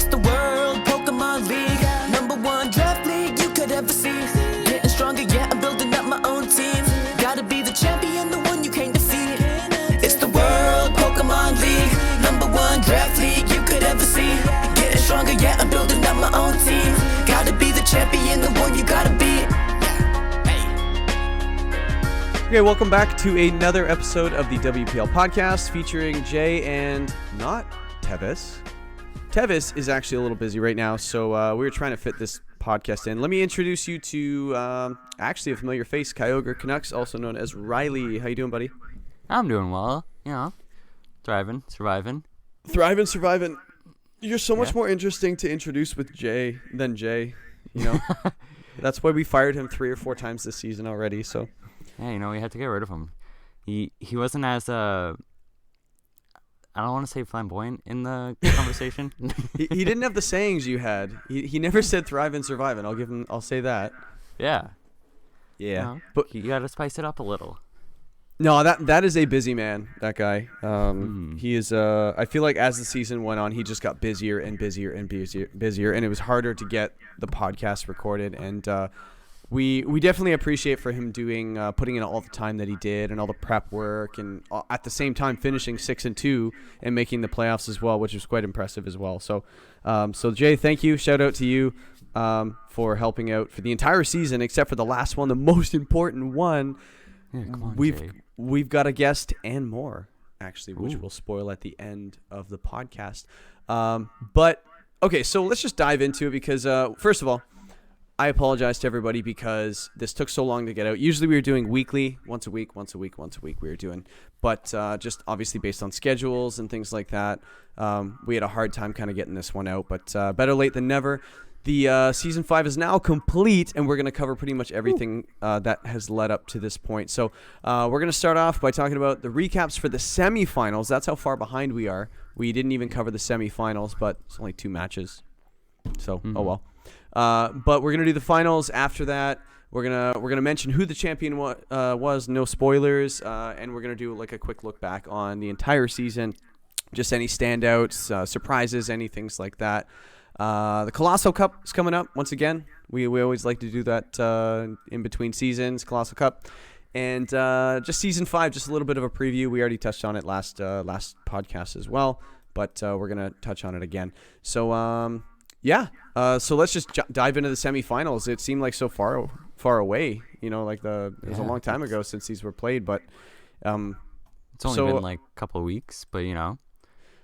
It's the World Pokemon League, #1 draft league you could ever see. Getting stronger, yeah, I'm building up my own team. Gotta be the champion, the one you can't defeat. It's the World Pokemon League, #1 draft league you could ever see. Getting stronger, yeah, I'm building up my own team. Gotta be the champion, the one you gotta beat. Okay, welcome back to another episode of the WPL podcast featuring Jay and not Tevis. Tevis is actually a little busy right now, so we were trying to fit this podcast in. Let me introduce you to actually a familiar face, Kyogre Canucks, also known as Riley. How you doing, buddy? I'm doing well, thriving, surviving. Thriving, surviving. You're so much more interesting to introduce with Jay than Jay, you know? That's why we fired him 3 or 4 times this season already, so... Yeah, we had to get rid of him. He wasn't as I don't want to say flamboyant in the conversation. he didn't have the sayings you had. He never said thrive and survive, and I'll say that. Yeah. But you got to spice it up a little. No, that is a busy man, that guy. He is I feel like as the season went on, he just got busier and busier and busier, and it was harder to get the podcast recorded, and we definitely appreciate for him doing putting in all the time that he did and all the prep work, and at the same time finishing 6-2 and making the playoffs as well, which was quite impressive as well. So Jay, thank you. Shout out to you for helping out for the entire season, except for the last one, the most important one. Yeah, come on, Jay. We've got a guest and more, actually, which we'll spoil at the end of the podcast. But okay, so let's just dive into it because first of all, I apologize to everybody because this took so long to get out. Usually we were doing weekly, once a week we were doing. But just obviously based on schedules and things like that, we had a hard time kind of getting this one out. But better late than never. The Season 5 is now complete, and we're going to cover pretty much everything that has led up to this point. So we're going to start off by talking about the recaps for the semifinals. That's how far behind we are. We didn't even cover the semifinals, but it's only 2 matches. So, oh well. But we're gonna do the finals after that. We're gonna mention who the champion was, no spoilers, and we're gonna do like a quick look back on the entire season, just any standouts, surprises, any things like that. The Colossal Cup is coming up once again. We always like to do that in between seasons, Colossal Cup, and just Season 5, just a little bit of a preview. We already touched on it last podcast as well, but we're gonna touch on it again. So. So let's just dive into the semifinals. It seemed like so far away, it was a long time ago since these were played, but it's only been like a couple of weeks, but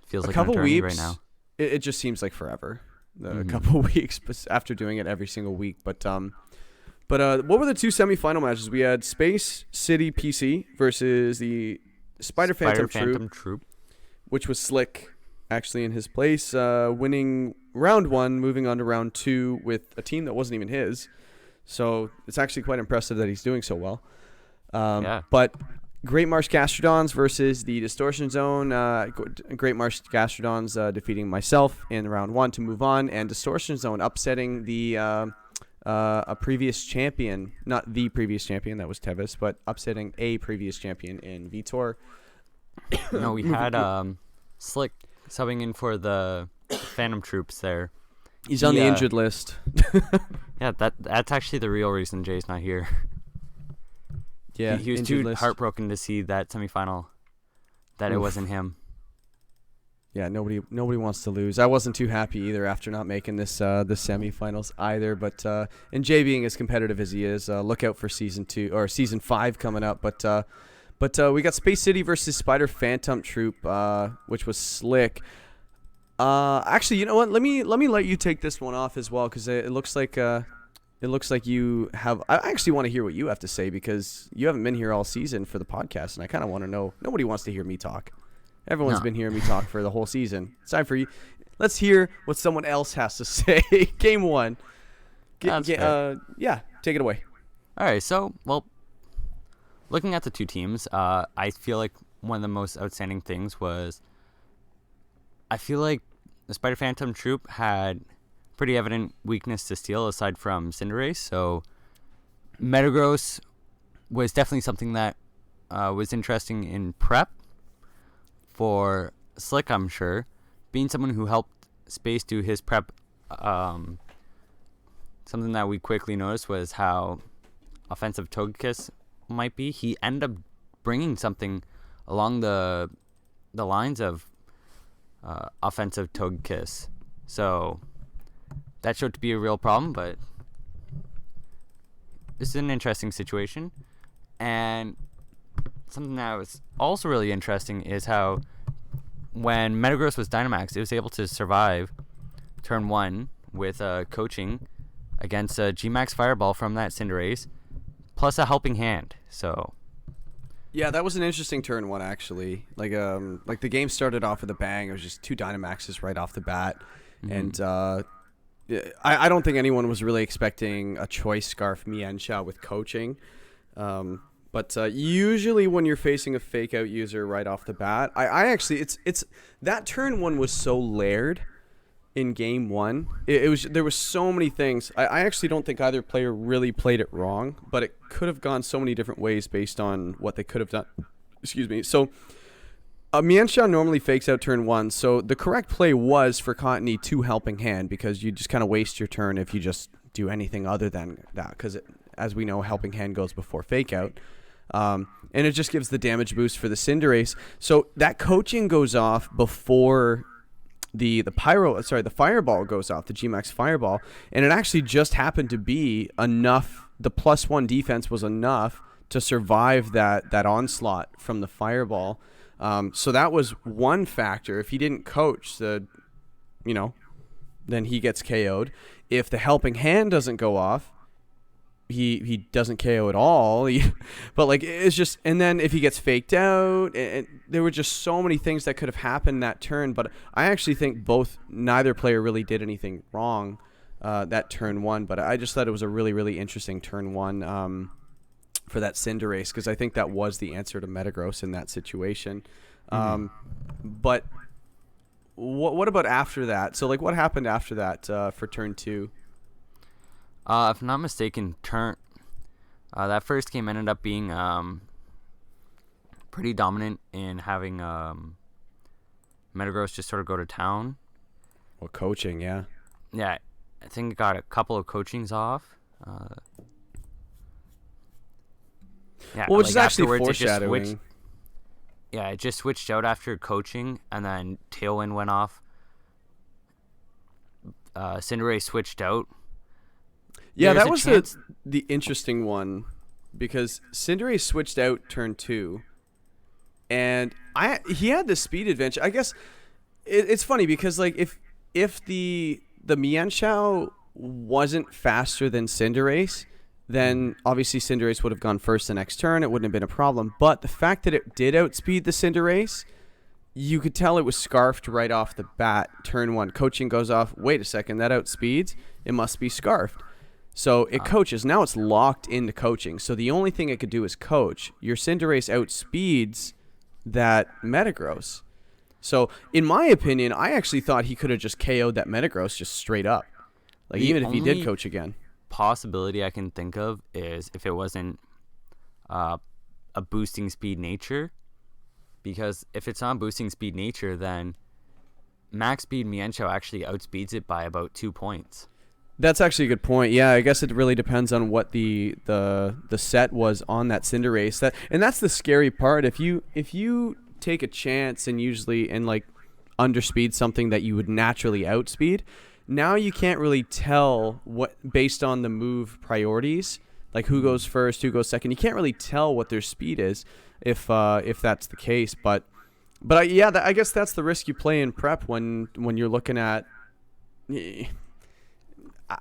feels like an eternity right now. It just seems like forever, a couple of weeks, but after doing it every single week. But what were the 2 semifinal matches? We had Space City PC versus the Spider Phantom Troop, which was Slick actually in his place, winning round 1, moving on to round 2 with a team that wasn't even his. So it's actually quite impressive that he's doing so well. But Great Marsh Gastrodons versus the Distortion Zone. Great Marsh Gastrodons defeating myself in round 1 to move on, and Distortion Zone upsetting the a previous champion, not the previous champion, that was Tevis, but upsetting a previous champion in Vitor. No, we had Slick subbing in for the Phantom Troops there. He's on the injured list. Yeah, that's actually the real reason Jay's not here. Yeah, he was too heartbroken to see that semifinal, that it wasn't him. Yeah, nobody wants to lose. I wasn't too happy either after not making this the semifinals either. But and Jay being as competitive as he is, look out for Season 5 coming up. But we got Space City versus Spider Phantom Troop, which was Slick. Actually, you know what? Let me let you take this one off as well, because it looks like you have. I actually want to hear what you have to say, because you haven't been here all season for the podcast, and I kind of want to know. Nobody wants to hear me talk. Everyone's been hearing me talk for the whole season. It's time for you. Let's hear what someone else has to say. Game 1. Take it away. All right. So, looking at the 2 teams, I feel like one of the most outstanding things was, I feel like the Spider Phantom Troop had pretty evident weakness to Steel aside from Cinderace. So Metagross was definitely something that was interesting in prep for Slick, I'm sure. Being someone who helped space to his prep, something that we quickly noticed was how offensive Togekiss might be. He ended up bringing something along the lines of offensive Togekiss. So that showed to be a real problem, but this is an interesting situation. And something that was also really interesting is how when Metagross was Dynamax, it was able to survive turn 1 with coaching against a G-Max Fireball from that Cinderace, plus a helping hand. So Yeah, that was an interesting turn 1 actually. Like the game started off with a bang. It was just 2 Dynamaxes right off the bat, and I don't think anyone was really expecting a Choice Scarf Mienshao with coaching. But usually when you're facing a fake out user right off the bat, I actually it's that turn 1 was so layered in game 1. There was so many things. I actually don't think either player really played it wrong, but it could have gone so many different ways based on what they could have done. Excuse me. So Mienshao normally fakes out turn 1, so the correct play was for Cottony to helping hand, because you just kind of waste your turn if you just do anything other than that, because as we know, helping hand goes before fake out. And it just gives the damage boost for the Cinderace. So that coaching goes off before the Fireball goes off, the G-Max Fireball, and it actually just happened to be enough. The +1 defense was enough to survive that onslaught from the Fireball. So that was one factor. If he didn't coach, then he gets KO'd. If the helping hand doesn't go off, he doesn't KO at all. But like, it's just, and then if he gets faked out, and there were just so many things that could have happened that turn. But I actually think neither player really did anything wrong that turn 1. But I just thought it was a really, really interesting turn 1 for that Cinderace, because I think that was the answer to Metagross in that situation. But what about after that? So like, what happened after that for turn 2? If I'm not mistaken, that first game ended up being pretty dominant in having Metagross just sort of go to town. Well, coaching, yeah. Yeah, I think it got a couple of coachings off. Yeah, well, which is actually afterwards, foreshadowing. It just switched out after coaching, and then Tailwind went off. Cinderace switched out. Yeah, that was the interesting one, because Cinderace switched out turn 2, and he had the speed advantage. I guess it's funny because like if the Mienshao wasn't faster than Cinderace, then obviously Cinderace would have gone first the next turn. It wouldn't have been a problem. But the fact that it did outspeed the Cinderace, you could tell it was scarfed right off the bat. Turn 1, coaching goes off. Wait a second, that outspeeds. It must be scarfed. So it coaches. Now it's locked into coaching. So the only thing it could do is coach. Your Cinderace outspeeds that Metagross. So in my opinion, I actually thought he could have just KO'd that Metagross just straight up. Like, even if he did coach again. Possibility I can think of is if it wasn't a boosting speed nature. Because if it's on boosting speed nature, then max speed Mienshao actually outspeeds it by about 2 points. That's actually a good point. Yeah, I guess it really depends on what the set was on that Cinderace. And that's the scary part. If you take a chance and like underspeed something that you would naturally outspeed, now you can't really tell what, based on the move priorities, like who goes first, who goes second. You can't really tell what their speed is if that's the case. But I guess that's the risk you play in prep when you're looking at.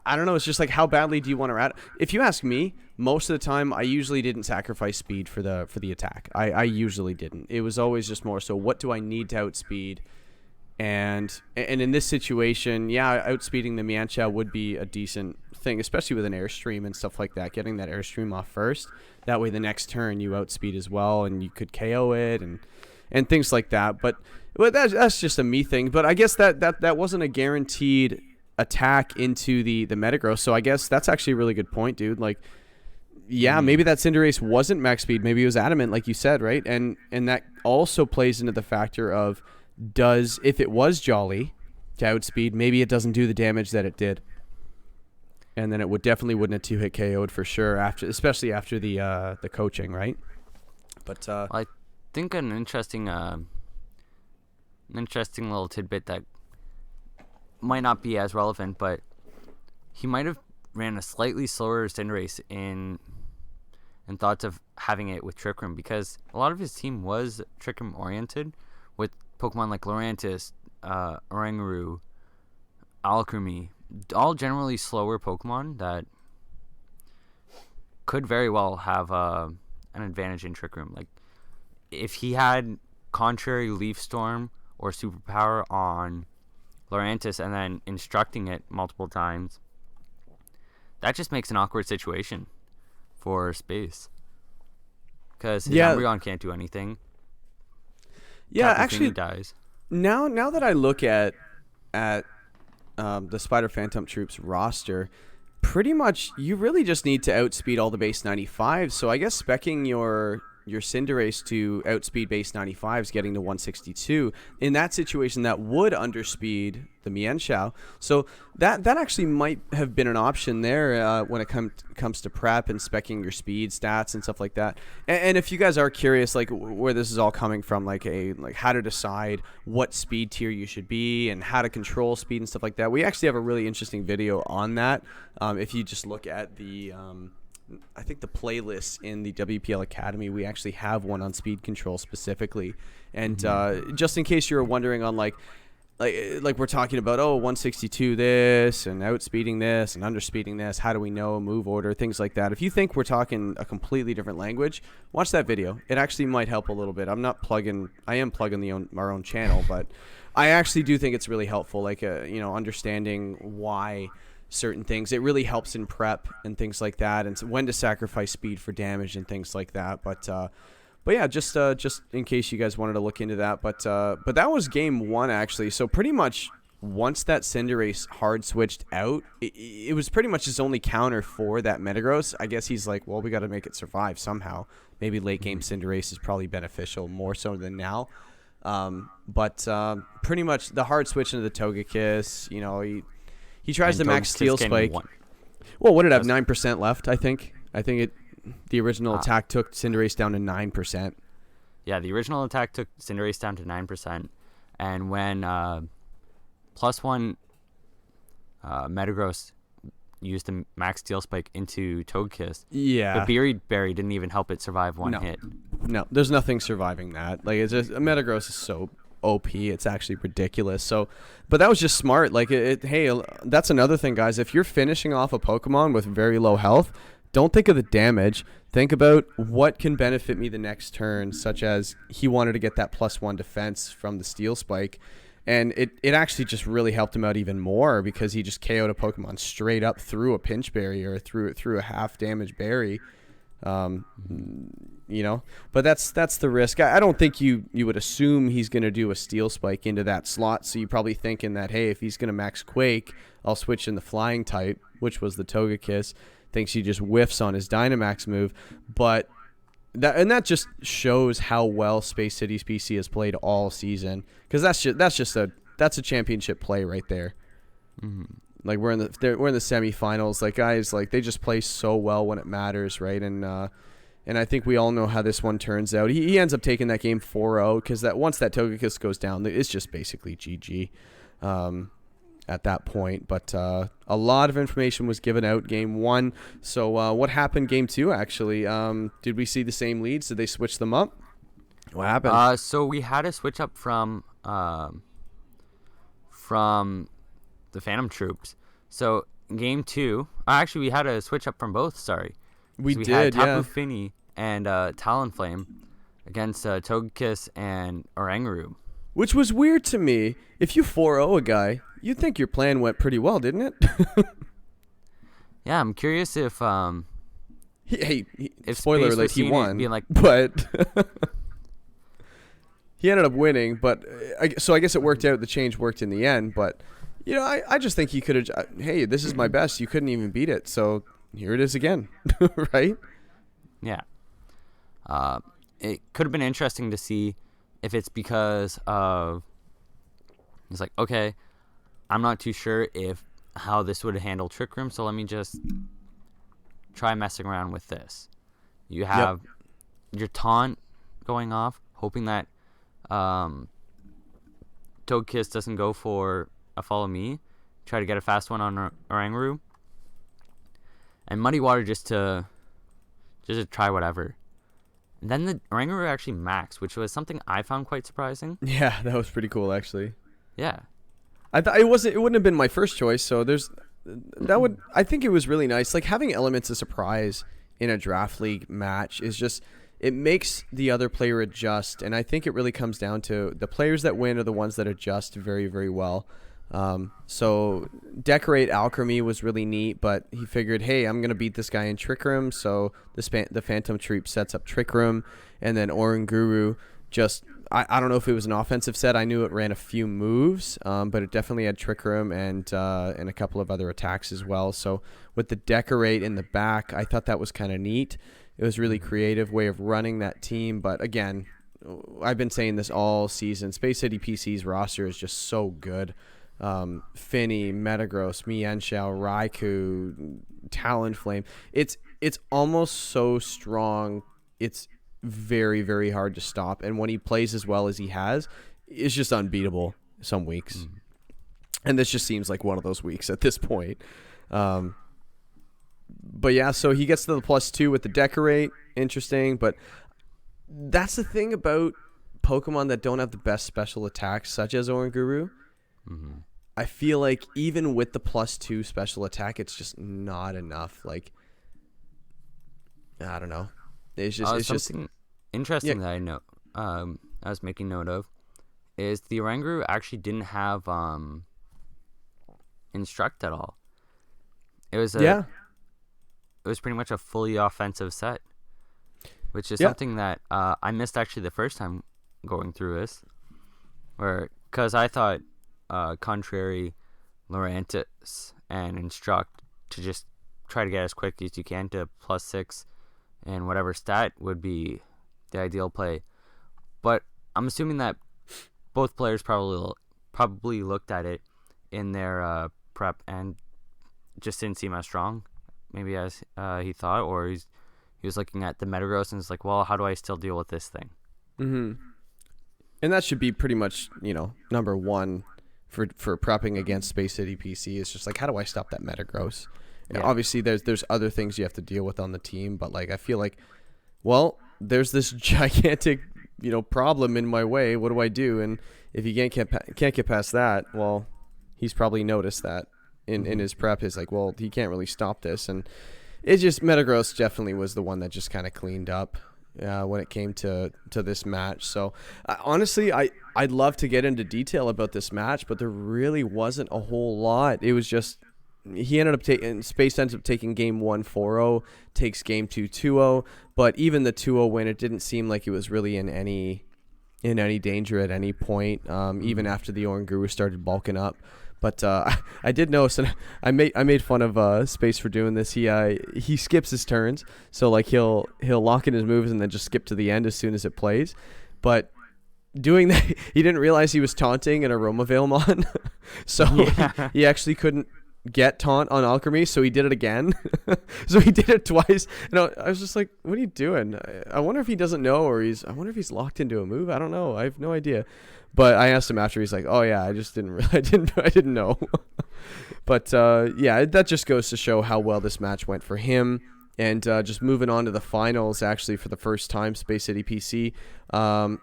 I don't know. It's just like, how badly do you want to rat? If you ask me, most of the time I usually didn't sacrifice speed for the attack. I usually didn't. It was always just more so, what do I need to outspeed? And in this situation, yeah, outspeeding the Mienshao would be a decent thing, especially with an Airstream and stuff like that. Getting that Airstream off first, that way the next turn you outspeed as well, and you could KO it and things like that. But that's just a me thing. But I guess that wasn't a guaranteed attack into the Metagross, so I guess that's actually a really good point, dude. Like, yeah, maybe that Cinderace wasn't max speed, maybe it was adamant, like you said, right? And that also plays into the factor of, if it was Jolly, to outspeed. Maybe it doesn't do the damage that it did. And then it definitely wouldn't have 2-hit KO'd for sure, especially after the coaching, right? But I think an interesting little tidbit that might not be as relevant, but he might have ran a slightly slower Cinderace in thoughts of having it with Trick Room, because a lot of his team was Trick Room oriented with Pokemon like Lurantis, Oranguru, Alakazam, all generally slower Pokemon that could very well have an advantage in Trick Room. Like, if he had Contrary, Leaf Storm, or Superpower on Lurantis and then instructing it multiple times, that just makes an awkward situation for Space. Because his Umbreon can't do anything. Yeah, Tapu actually, Fini dies. Now that I look at the Spider Phantom Troops roster, pretty much you really just need to outspeed all the base 95. So I guess speccing your Cinderace to outspeed base 95s, getting to 162. In that situation, that would underspeed the Mienshao. So that actually might have been an option there when it comes to prep and speccing your speed stats and stuff like that. And if you guys are curious, like where this is all coming from, like how to decide what speed tier you should be and how to control speed and stuff like that, we actually have a really interesting video on that. If you just look at I think the playlists in the WPL Academy, we actually have one on speed control specifically. And just in case you're wondering on like we're talking about, 162 this and outspeeding this and underspeeding this, how do we know move order, things like that. If you think we're talking a completely different language, watch that video. It actually might help a little bit. I am plugging our own channel, but I actually do think it's really helpful, like understanding why certain things. It really helps in prep and things like that, and when to sacrifice speed for damage and things like that. But yeah, just in case you guys wanted to look into that. But that was game 1 actually. So pretty much once that Cinderace hard switched out, it was pretty much his only counter for that Metagross. I guess he's like, well, we got to make it survive somehow. Maybe late game Cinderace is probably beneficial more so than now. But pretty much the hard switch into the Togekiss, he tries to max Steel Spike. Well, what did it have? 9% left, I think. The original attack took Cinderace down to 9%. Yeah, the original attack took Cinderace down to 9%. And when +1 Metagross used the max Steel Spike into Togekiss, the Beery Berry didn't even help it survive one hit. No, there's nothing surviving that. Like, it's just, Metagross is so OP, it's actually ridiculous. So, but that was just smart. Like, hey, that's another thing, guys. If you're finishing off a Pokemon with very low health, don't think of the damage. Think about what can benefit me the next turn, such as he wanted to get that +1 defense from the Steel Spike, and it actually just really helped him out even more because he just KO'd a Pokemon straight up through a pinch berry or through a half damage berry. But that's the risk. I don't think you would assume he's going to do a Steel Spike into that slot, so you're probably thinking that, hey, if he's going to max Quake, I'll switch in the flying type, which was the Togekiss. Thinks he just whiffs on his Dynamax move, but that just shows how well Space City's PC has played all season, because that's a championship play right there. Like, we're in the semifinals. Like, guys, like, they just play so well when it matters, right? And I think we all know how this one turns out. He ends up taking that game 4-0 because once that Togekiss goes down, it's just basically GG at that point. But a lot of information was given out game 1. So what happened game 2, actually? Did we see the same leads? Did they switch them up? What happened? So we had a switch up from the Phantom Troops. So game 2, actually we had a switch up from both. Sorry, we did. Had Tapu Fini and Talonflame against Togekiss and Oranguru, which was weird to me. If you 4-0 a guy, you'd think your plan went pretty well, didn't it? Yeah, I'm curious if if spoiler alert, he won, being like, but he ended up winning. But so I guess it worked out. The change worked in the end, but. I just think he could have. Hey, this is my best. You couldn't even beat it, so here it is again, right? Yeah. It could have been interesting to see if it's because of. It's like, okay, I'm not too sure how this would handle Trick Room, so let me just try messing around with this. You have your taunt going off, hoping that Togekiss doesn't go for a follow me. Try to get a fast one on Oranguru. And Muddy Water just to try whatever. And then the Oranguru actually maxed, which was something I found quite surprising. Yeah, that was pretty cool actually. Yeah. I thought it wouldn't have been my first choice, so I think it was really nice. Like having elements of surprise in a draft league match is just, it makes the other player adjust, and I think it really comes down to the players that win are the ones that adjust very, very well. So Decorate Alchemy was really neat, but he figured, hey, I'm gonna beat this guy in Trick Room, so the Phantom Troop sets up Trick Room, and then Oranguru just, I don't know if it was an offensive set. I knew it ran a few moves, but it definitely had Trick Room and a couple of other attacks as well. So with the Decorate in the back, I thought that was kind of neat. It was a really creative way of running that team. But again, I've been saying this all season. Space City PC's roster is just so good. Finny, Metagross, Mienshao, Raikou, Talonflame. It's almost so strong. It's very, very hard to stop, and when he plays as well as he has, it's just unbeatable some weeks. And this just seems like one of those weeks at this point. But yeah, so he gets to the +2 with the Decorate. Interesting, but that's the thing about Pokemon that don't have the best special attacks, such as Oranguru. I feel like even with the +2 special attack, it's just not enough. Like, I don't know. It's something interesting that I know. I was making note of is the Oranguru actually didn't have Instruct at all. It was It was pretty much a fully offensive set, which is something that I missed actually the first time going through this, because I thought Contrary, Lurantis, and Instruct to just try to get as quick as you can to +6. And whatever stat would be the ideal play. But I'm assuming that both players probably looked at it in their prep and just didn't seem as strong, maybe as he thought, or he was looking at the Metagross and was like, well, how do I still deal with this thing? And that should be pretty much, number one for prepping against Space City PC. Is just like, how do I stop that Metagross? And obviously there's other things you have to deal with on the team, but like I feel like, well, there's this gigantic problem in my way. What do I do? And if you can't get past that, well, he's probably noticed that in his prep. Is like, well, he can't really stop this, and it just, Metagross definitely was the one that just kind of cleaned up when it came to this match. So honestly, I'd love to get into detail about this match, but there really wasn't a whole lot. It was just, he ended up Space ends up taking game 1 4-0, takes game 2 2-0, but even the 2-0 win, it didn't seem like it was really in any danger at any point, even after the Oranguru started bulking up. But I did notice, and I made fun of Space for doing this. He skips his turns, so like he'll lock in his moves and then just skip to the end as soon as it plays. But doing that, he didn't realize he was taunting an Aroma Veilmon, so he actually couldn't get taunt on Alchemy, so he did it again. So he did it twice, and I was just like, what are you doing? I wonder if he doesn't know, or I wonder if he's locked into a move. I don't know, I have no idea. But I asked him after, he's like, oh yeah, I didn't know. But that just goes to show how well this match went for him. And just moving on to the finals, actually, for the first time, Space City PC.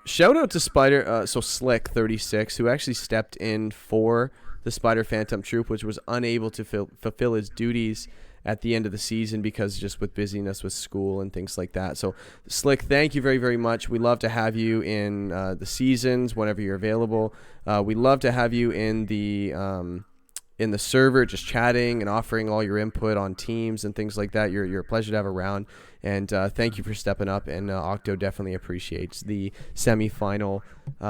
Shout out to Slick36, who actually stepped in for the Spider Phantom Troop, which was unable to fulfill his duties at the end of the season because just with busyness with school and things like that. So Slick, thank you very, very much. We love to have you in the seasons whenever you're available. We love to have you in the server, just chatting and offering all your input on teams and things like that. You're a pleasure to have around, and thank you for stepping up. And Octo definitely appreciates the semifinal,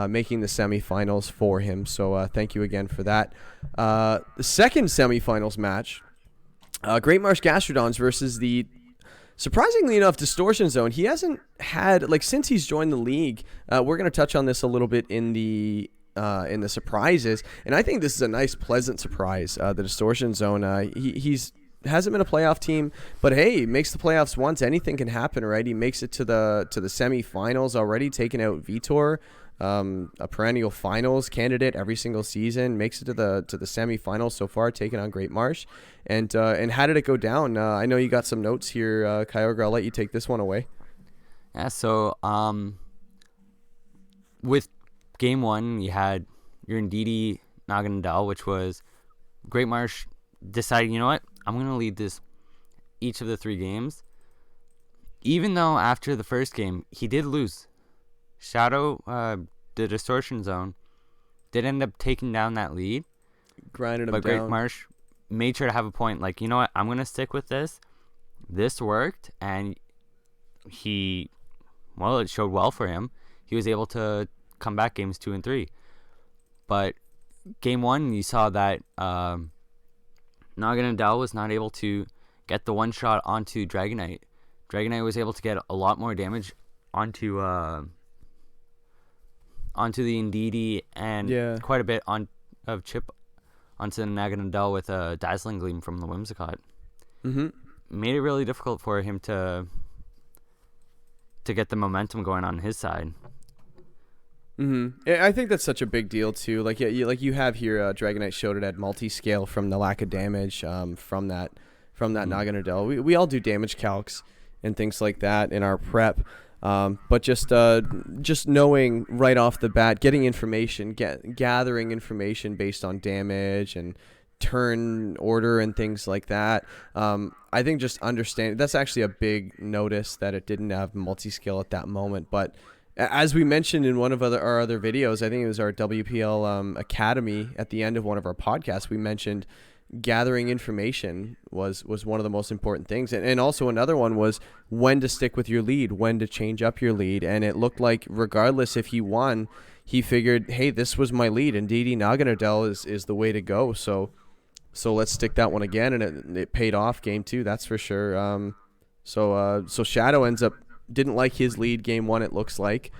making the semifinals for him. So thank you again for that. The second semifinals match, Great Marsh Gastrodons versus the, surprisingly enough, Distortion Zone. He hasn't had, like, since he's joined the league, we're going to touch on this a little bit in the in the surprises, and I think this is a nice, pleasant surprise. The Distortion Zone, he's hasn't been a playoff team, but hey, he makes the playoffs once. Anything can happen, right? He makes it to the semifinals already, taking out Vitor, a perennial finals candidate every single season. Makes it to the semifinals so far, taking on Great Marsh. And how did it go down? I know you got some notes here, Kyogre. I'll let you take this one away. Yeah. So with game one, you had your Ndidi Naganadal, which was Great Marsh decided, you know what, I'm going to lead each of the 3 games. Even though after the first game, he did lose. Shadow, the Distortion Zone, did end up taking down that lead. Grinded him but down. Great Marsh made sure to have a point. Like, you know what, I'm going to stick with this. This worked, and it showed well for him. He was able to come back games 2 and 3. But game 1, you saw that Naganadal was not able to get the one shot onto Dragonite. Dragonite was able to get a lot more damage onto the Ndidi and quite a bit of chip onto the Naganadal with a Dazzling Gleam from the Whimsicott. Mm-hmm. Made it really difficult for him to get the momentum going on his side. Mm-hmm. I think that's such a big deal too. Like you have here, Dragonite showed it at multi-scale from the lack of damage from that Naganadel. We all do damage calcs and things like that in our prep, but just knowing right off the bat, getting information, gathering information based on damage and turn order and things like that. I think just understanding that's actually a big notice that it didn't have multi-scale at that moment, but. As we mentioned in one of our other videos, I think it was our WPL Academy at the end of one of our podcasts, we mentioned gathering information was one of the most important things. And also another one was when to stick with your lead, when to change up your lead. And it looked like regardless if he won, he figured, hey, this was my lead, and Ndidi Naganadel is the way to go. So let's stick that one again, and it paid off game 2, that's for sure. So Shadow ends up didn't like his lead game 1, it looks like.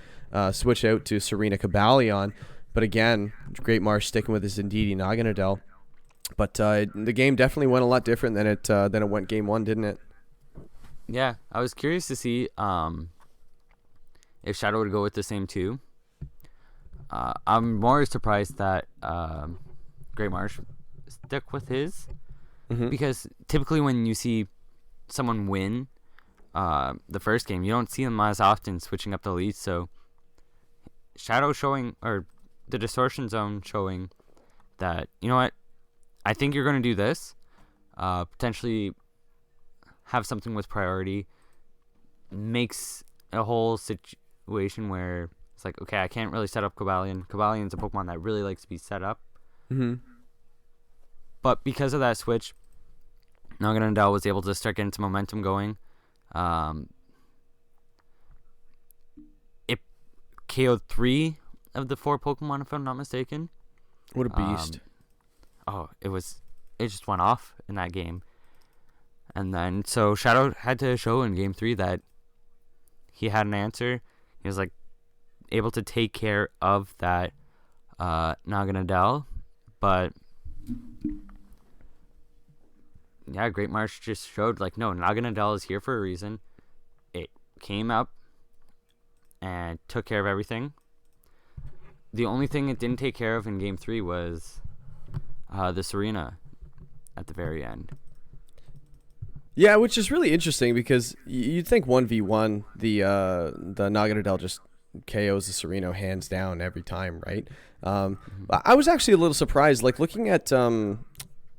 Switch out to Serena Cabalion. But again, Great Marsh sticking with his Ndidi Naganadel. But the game definitely went a lot different than it went game 1, didn't it? Yeah, I was curious to see if Shadow would go with the same 2. I'm more surprised that Great Marsh stuck with his. Mm-hmm. Because typically when you see someone win the first game, you don't see them as often switching up the lead. So Shadow showing, or the Distortion Zone showing that, you know what, I think you're going to do this, potentially have something with priority, makes a whole situation where it's like, okay, I can't really set up Cabalion. Cabalion's a Pokemon that really likes to be set up. Mm-hmm. But because of that switch, Naganadel was able to start getting some momentum going. It KO'd 3 of the 4 Pokemon, if I'm not mistaken. What a beast. It just went off in that game. And then, so Shadow had to show in game 3 that he had an answer. He was, like, able to take care of that Naganadel. But yeah, Great Marsh just showed, like, no, Naganadel is here for a reason. It came up and took care of everything. The only thing it didn't take care of in game 3 was the Serena at the very end. Yeah, which is really interesting because you'd think 1v1, the Naganadel just KOs the Sereno hands down every time, right? I was actually a little surprised, like looking at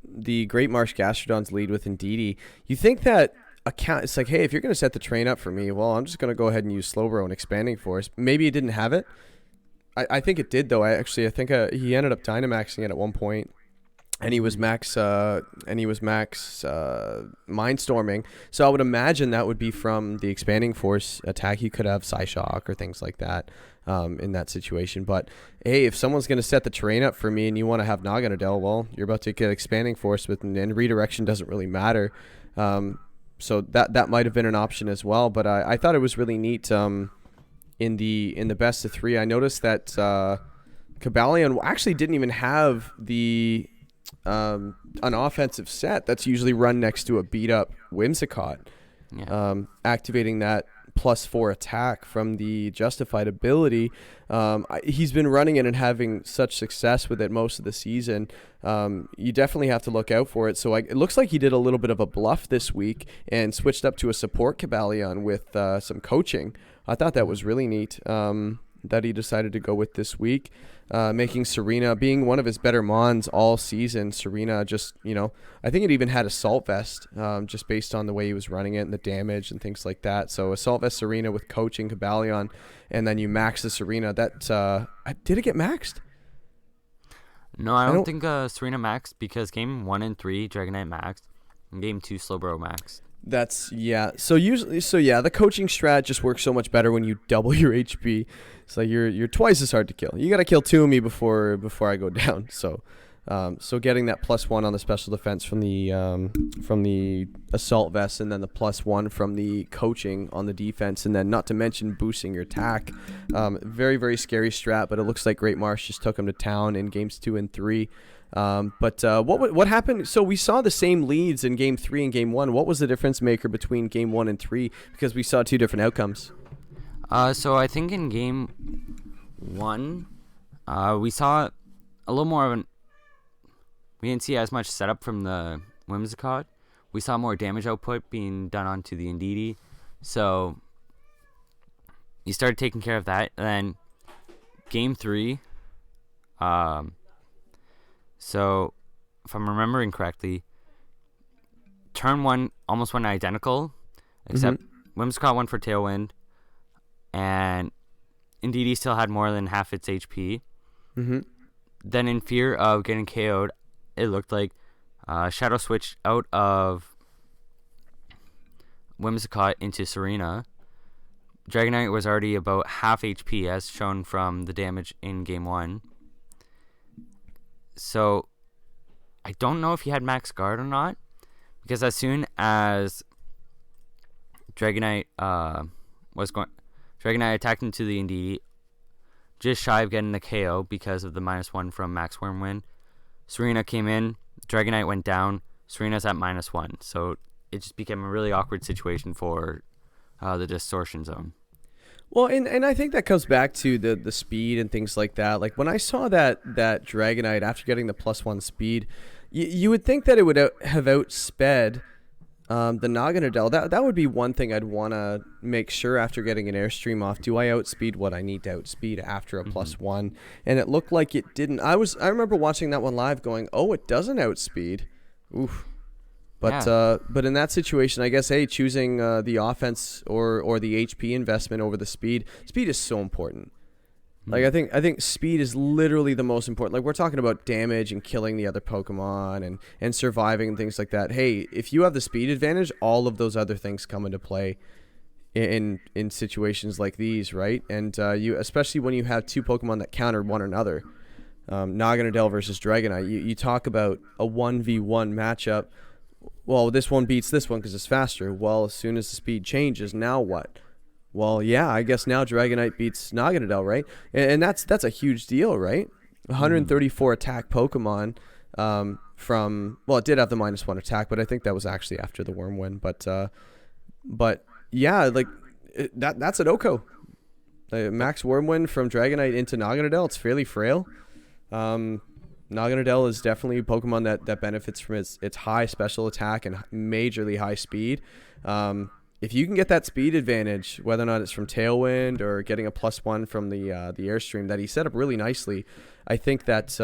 the Great Marsh Gastrodon's lead with Ndidi. You think that it's like, hey, if you're going to set the train up for me, well, I'm just going to go ahead and use Slowbro and Expanding Force. Maybe it didn't have it. I think it did, though. I think he ended up Dynamaxing it at one point. And he was max Mindstorming. So I would imagine that would be from the Expanding Force attack. You could have Psyshock or things like that in that situation. But, hey, if someone's going to set the terrain up for me and you want to have Naganadel, well, you're about to get Expanding Force and redirection doesn't really matter. So that might have been an option as well. But I thought it was really neat in the best of 3. I noticed that Kabalion actually didn't even have the an offensive set that's usually run next to a beat up Whimsicott. Yeah. Activating that +4 attack from the justified ability. He's been running it and having such success with it most of the season. You definitely have to look out for it. So it looks like he did a little bit of a bluff this week and switched up to a support Kabalion with some coaching. I thought that was really neat that he decided to go with this week. Making Serena, being one of his better mons all season, Serena just, I think it even had Assault Vest just based on the way he was running it and the damage and things like that. So Assault Vest Serena with coaching Kabalion, and then you max the Serena. Did it get maxed? No, I don't think Serena maxed because game 1 and 3 Dragonite maxed, and game 2 Slowbro maxed. So the coaching strat just works so much better when you double your HP. It's like you're twice as hard to kill. You got to kill 2 of me before I go down. So getting that +1 on the special defense from the assault vest, and then the +1 from the coaching on the defense, and then not to mention boosting your attack. Very, very scary strat, but it looks like Great Marsh just took him to town in games 2 and 3. But what happened? So we saw the same leads in game 3 and game 1. What was the difference maker between game 1 and 3? Because we saw 2 different outcomes. So I think in game 1, we saw a little more of an. We didn't see as much setup from the Whimsicott. We saw more damage output being done onto the Indeedee. So you started taking care of that. And then game 3. So, if I'm remembering correctly, turn 1 almost went identical, except Whimsicott went for Tailwind, and Indeedee still had more than half its HP. Mm-hmm. Then, in fear of getting KO'd, it looked like Shadow switched out of Whimsicott into Serena. Dragonite was already about half HP, as shown from the damage in game 1. So, I don't know if he had max guard or not, because as soon as Dragonite Dragonite attacked into the Indeedee, just shy of getting the KO because of the -1 from Max Wormwind. Serena came in, Dragonite went down, Serena's at -1, so it just became a really awkward situation for the Distortion Zone. Well, and I think that comes back to the speed and things like that. Like when I saw that Dragonite after getting the +1 speed, you would think that it would have outsped the Naganadel. That would be one thing I'd want to make sure after getting an Airstream off. Do I outspeed what I need to outspeed after a +1? And it looked like it didn't. I remember watching that one live going, oh, it doesn't outspeed. Oof. But in that situation, I guess, choosing the offense or the HP investment over the speed. Speed is so important. Like I think speed is literally the most important. Like we're talking about damage and killing the other Pokemon and surviving and things like that. Hey, if you have the speed advantage, all of those other things come into play in situations like these, right? And you, especially when you have 2 Pokemon that counter one another. Naganadel versus Dragonite. You talk about a 1v1 matchup. Well, this one beats this one because it's faster. Well, as soon as the speed changes, now what? Well, yeah, I guess now Dragonite beats Naganadel, right? And that's a huge deal, right? 134 attack Pokemon from, well, it did have the -1 attack, but I think that was actually after the Wormwind. But yeah, like that's an OHKO. Max Wormwind from Dragonite into Naganadel, it's fairly frail. Naganadel is definitely a Pokemon that benefits from its high special attack and majorly high speed. If you can get that speed advantage, whether or not it's from Tailwind or getting a +1 from the Airstream that he set up really nicely, I think that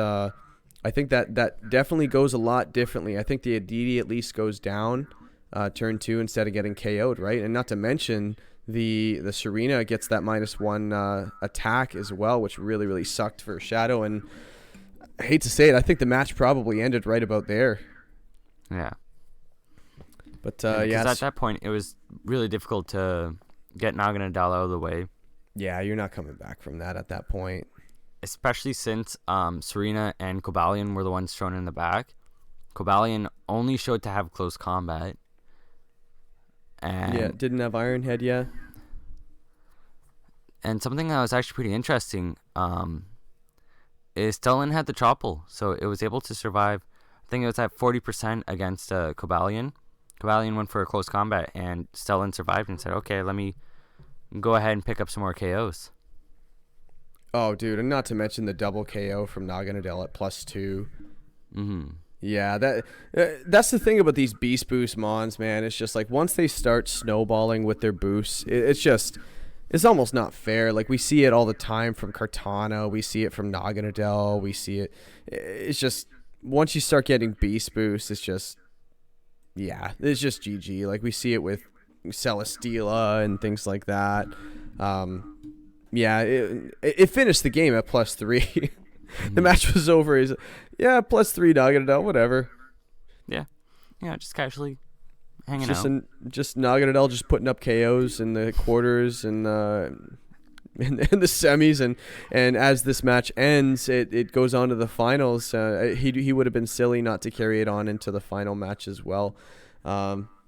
definitely goes a lot differently. I think the Indeedee at least goes down turn 2 instead of getting KO'd, right? And not to mention the Serena gets that -1 attack as well, which really, really sucked for Shadow. And I hate to say it, I think the match probably ended right about there. Yeah. But yeah, at that point, it was really difficult to get Naganadel out of the way. Yeah, you're not coming back from that at that point. Especially since Serena and Cobalion were the ones shown in the back. Cobalion only showed to have close combat. And yeah, didn't have Iron Head yet. And something that was actually pretty interesting, is Stellan had the Choppel, so it was able to survive. I think it was at 40% against Cobalion. Cobalion went for a close combat, and Stellan survived and said, okay, let me go ahead and pick up some more KOs. Oh, dude, and not to mention the double KO from Naganadel at +2. Mm-hmm. Yeah, that's the thing about these beast boost mons, man. It's just like once they start snowballing with their boosts, it's almost not fair. Like we see it all the time from Kartana, we see it from Naganadel, we see it. It's just once you start getting beast boosts, it's just GG. Like we see it with Celesteela and things like that. It finished the game at +3. The match was over. He's +3 Naganadel, whatever. Yeah, just casually hanging out. Just Naganadel just putting up KOs in the quarters and in the semis, and as this match ends, it goes on to the finals. He would have been silly not to carry it on into the final match as well.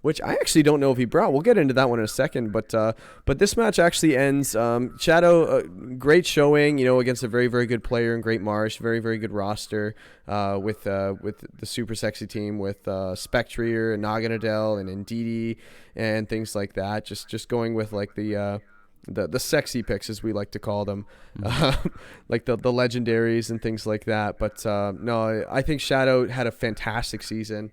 Which I actually don't know if he brought. We'll get into that one in a second, but this match actually ends. Shadow, great showing, against a very, very good player in Great Marsh, very, very good roster with the super sexy team with Spectrier and Naganadel and Ndidi and things like that. Just going with like the sexy picks, as we like to call them, like the legendaries and things like that. But no, I think Shadow had a fantastic season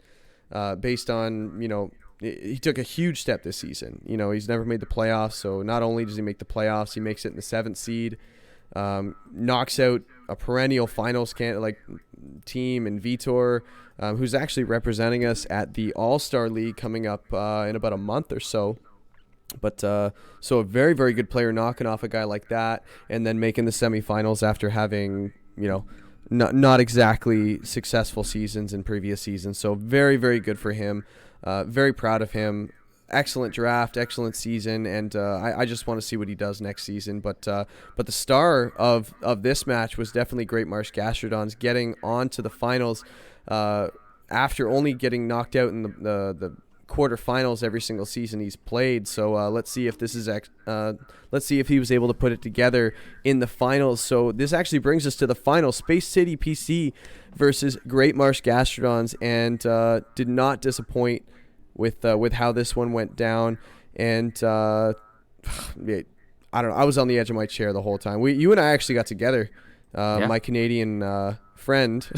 based on, he took a huge step this season. He's never made the playoffs, so not only does he make the playoffs, he makes it in the 7th seed, knocks out a perennial finals team in Vitor, who's actually representing us at the All-Star League coming up in about a month or so. But so a very, very good player knocking off a guy like that and then making the semifinals after having, not exactly successful seasons in previous seasons. So very, very good for him. Very proud of him. Excellent draft, excellent season, and I just want to see what he does next season. But the star of this match was definitely Great Marsh Gastrodons getting on to the finals after only getting knocked out in the quarterfinals every single season he's played. So let's see if this is let's see if he was able to put it together in the finals. So this actually brings us to the final: Space City PC versus Great Marsh Gastrodons, and did not disappoint with how this one went down. And I don't know, I was on the edge of my chair the whole time. You and I actually got together. My Canadian friend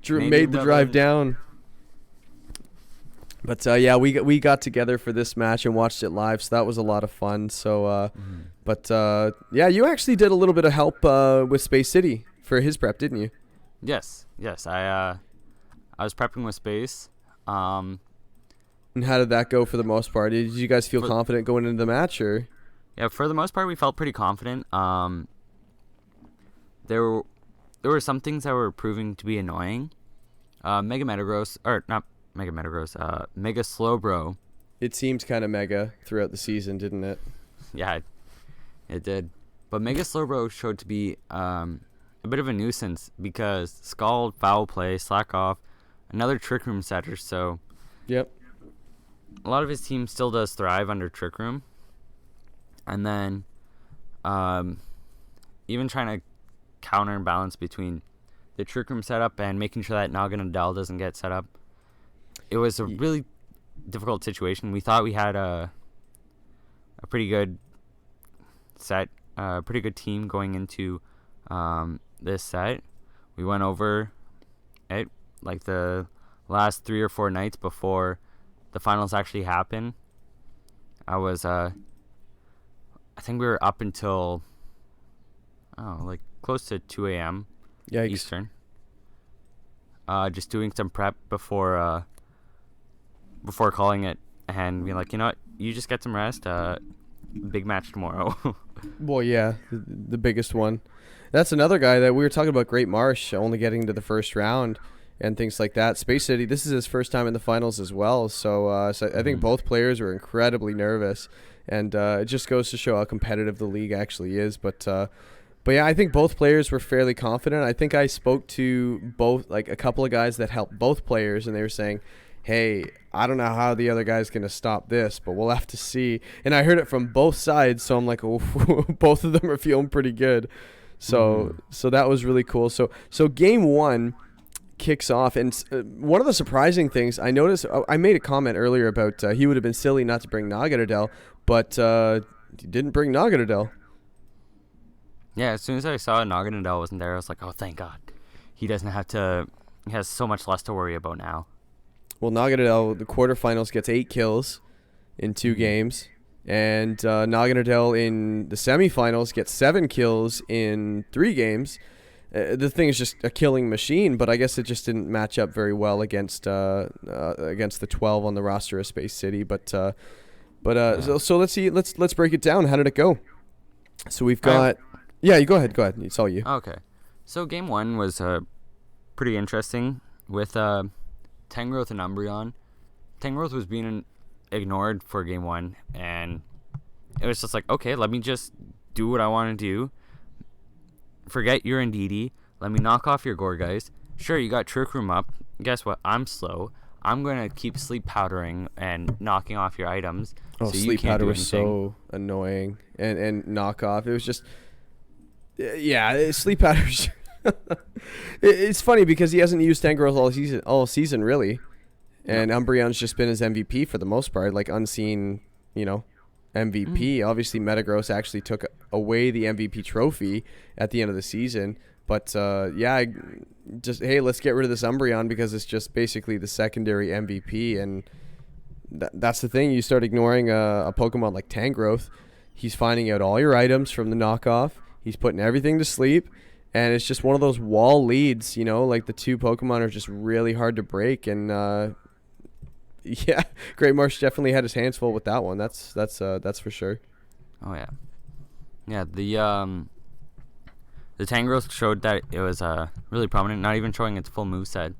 made the drive down. But we got together for this match and watched it live, so that was a lot of fun. So, you actually did a little bit of help with Space City for his prep, didn't you? Yes. I was prepping with Space. And how did that go for the most part? Did you guys feel confident going into the match, or? Yeah, for the most part, we felt pretty confident. There were some things that were proving to be annoying. Mega Slowbro. It seemed kind of mega throughout the season, didn't it? Yeah, it did. But Mega Slowbro showed to be a bit of a nuisance because Scald, Foul Play, Slack Off, another Trick Room setter. So, yep. A lot of his team still does thrive under Trick Room. And then even trying to counter and balance between the Trick Room setup and making sure that Naganadel doesn't get set up. It was a really difficult situation. We thought we had a pretty good set, a pretty good team going into this set. We went over it like the last 3 or 4 nights before the finals actually happened. I think we were up until close to 2 a.m. Yikes. Eastern. Just doing some prep before calling it and being like, you know what, you just get some rest. Big match tomorrow. Well, yeah, the biggest one. That's another guy that we were talking about, Great Marsh, only getting to the first round and things like that. Space City, this is his first time in the finals as well. So I think both players were incredibly nervous, and it just goes to show how competitive the league actually is. But yeah, I think both players were fairly confident. I think I spoke to a couple of guys that helped both players, and they were saying, hey, I don't know how the other guy's going to stop this, but we'll have to see. And I heard it from both sides, so I'm like, oh, both of them are feeling pretty good. So that was really cool. So game one kicks off, and one of the surprising things I noticed, I made a comment earlier about he would have been silly not to bring Naganadel, but he didn't bring Naganadel. Yeah, as soon as I saw Naganadel wasn't there, I was like, oh, thank God. He doesn't have to... He has so much less to worry about now. Well, Naganadel, the quarterfinals, gets 8 kills in 2 games. And Naganadel in the semifinals gets 7 kills in 3 games. The thing is just a killing machine, but I guess it just didn't match up very well against the 12 on the roster of Space City. But so let's see. Let's break it down. How did it go? So we've got... Yeah, you go ahead. Go ahead. It's all you. Okay. So game 1 was pretty interesting with Tangrowth and Umbreon. Tangrowth was being ignored for game 1, and it was just like, okay, let me just do what I want to do. Forget your Indeedee. Let me knock off your Gourgeist. Sure, you got Trick Room up. Guess what? I'm slow. I'm going to keep Sleep Powdering and knocking off your items. Oh, so Sleep Powder was so annoying. And knockoff. It was just... Yeah, Sleep Powder's... It's funny because he hasn't used Tangrowth all season really. And Umbreon's just been his MVP for the most part, like unseen, MVP. Obviously, Metagross actually took away the MVP trophy at the end of the season. But, hey, let's get rid of this Umbreon because it's just basically the secondary MVP. And that's the thing. You start ignoring a Pokemon like Tangrowth. He's finding out all your items from the knockoff. He's putting everything to sleep. And it's just one of those wall leads, like the 2 Pokemon are just really hard to break. And, Great Marsh definitely had his hands full with that one. That's for sure. Oh yeah, yeah. The Tangrowth showed that it was really prominent, not even showing its full moveset.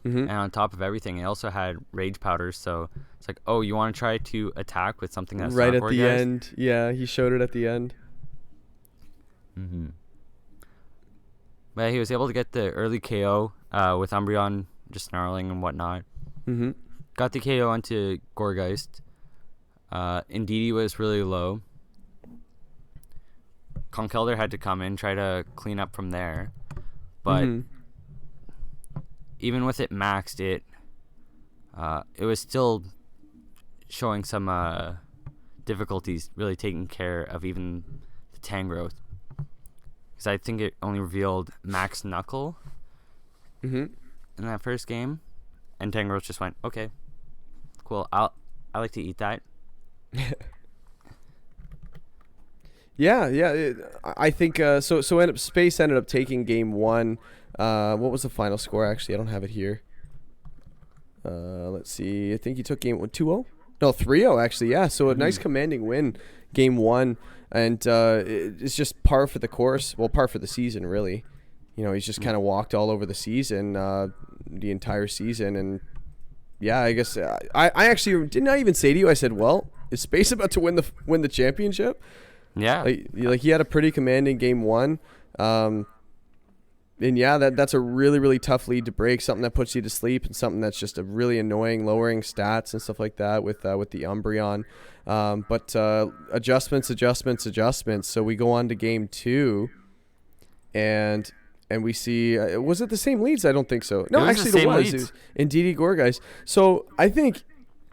And on top of everything, it also had Rage Powders. So it's like, oh, you want to try to attack with something that's right not at the end. Yeah, he showed it at the end. But he was able to get the early KO with Umbreon just snarling and whatnot. Got the KO onto Gourgeist. Indeedee was really low. Conkeldurr had to come in, try to clean up from there. But even with it maxed, it was still showing some difficulties really taking care of even the Tangrowth. Because I think it only revealed Max Knuckle in that first game. And Tangrowth just went, okay, cool. I like to eat that. I think so. Space ended up taking game 1. What was the final score? Actually, I don't have it here. Let's see. I think he took game 1 2-0. No, 3-0 actually. Yeah. So a nice commanding win, game 1, and it's just par for the course. Well, par for the season, really. He's just kind of walked all over the season, the entire season, and yeah, I guess I actually didn't I even say to you. I said, well, is Space about to win the championship? Yeah. Like he had a pretty commanding game 1. And yeah, that's a really, really tough lead to break, something that puts you to sleep and something that's just a really annoying, lowering stats and stuff like that with the Umbreon. But adjustments. So we go on to game 2 and we see, was it the same leads? I don't think so. No, actually it was Indeedee Gourgeist. So I think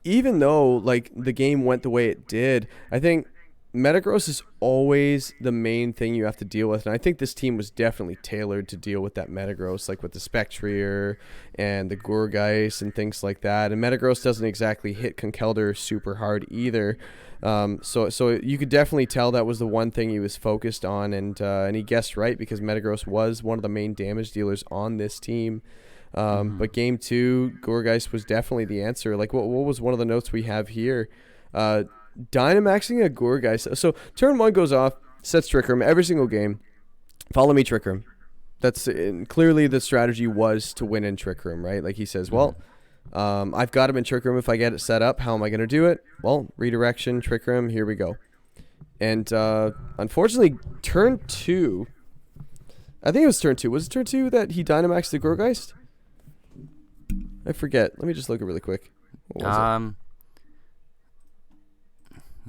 even though like the game went the way it did, I think Metagross is always the main thing you have to deal with, and I think this team was definitely tailored to deal with that Metagross, like with the Spectrier and the Gourgeist and things like that. And Metagross doesn't exactly hit Conkeldurr super hard either, so you could definitely tell that was the one thing he was focused on, and he guessed right because Metagross was one of the main damage dealers on this team. But game 2, Gourgeist was definitely the answer. Like what was one of the notes we have here? Dynamaxing a Gourgeist. So turn 1 goes off, sets Trick Room every single game. Follow me, Trick Room. That's clearly the strategy was to win in Trick Room, right? Like he says, well, I've got him in Trick Room. If I get it set up, how am I going to do it? Well, redirection, Trick Room, here we go. And unfortunately, turn 2, I think it was turn 2. Was it turn 2 that he Dynamaxed the Gourgeist? I forget. Let me just look it really quick. What was it?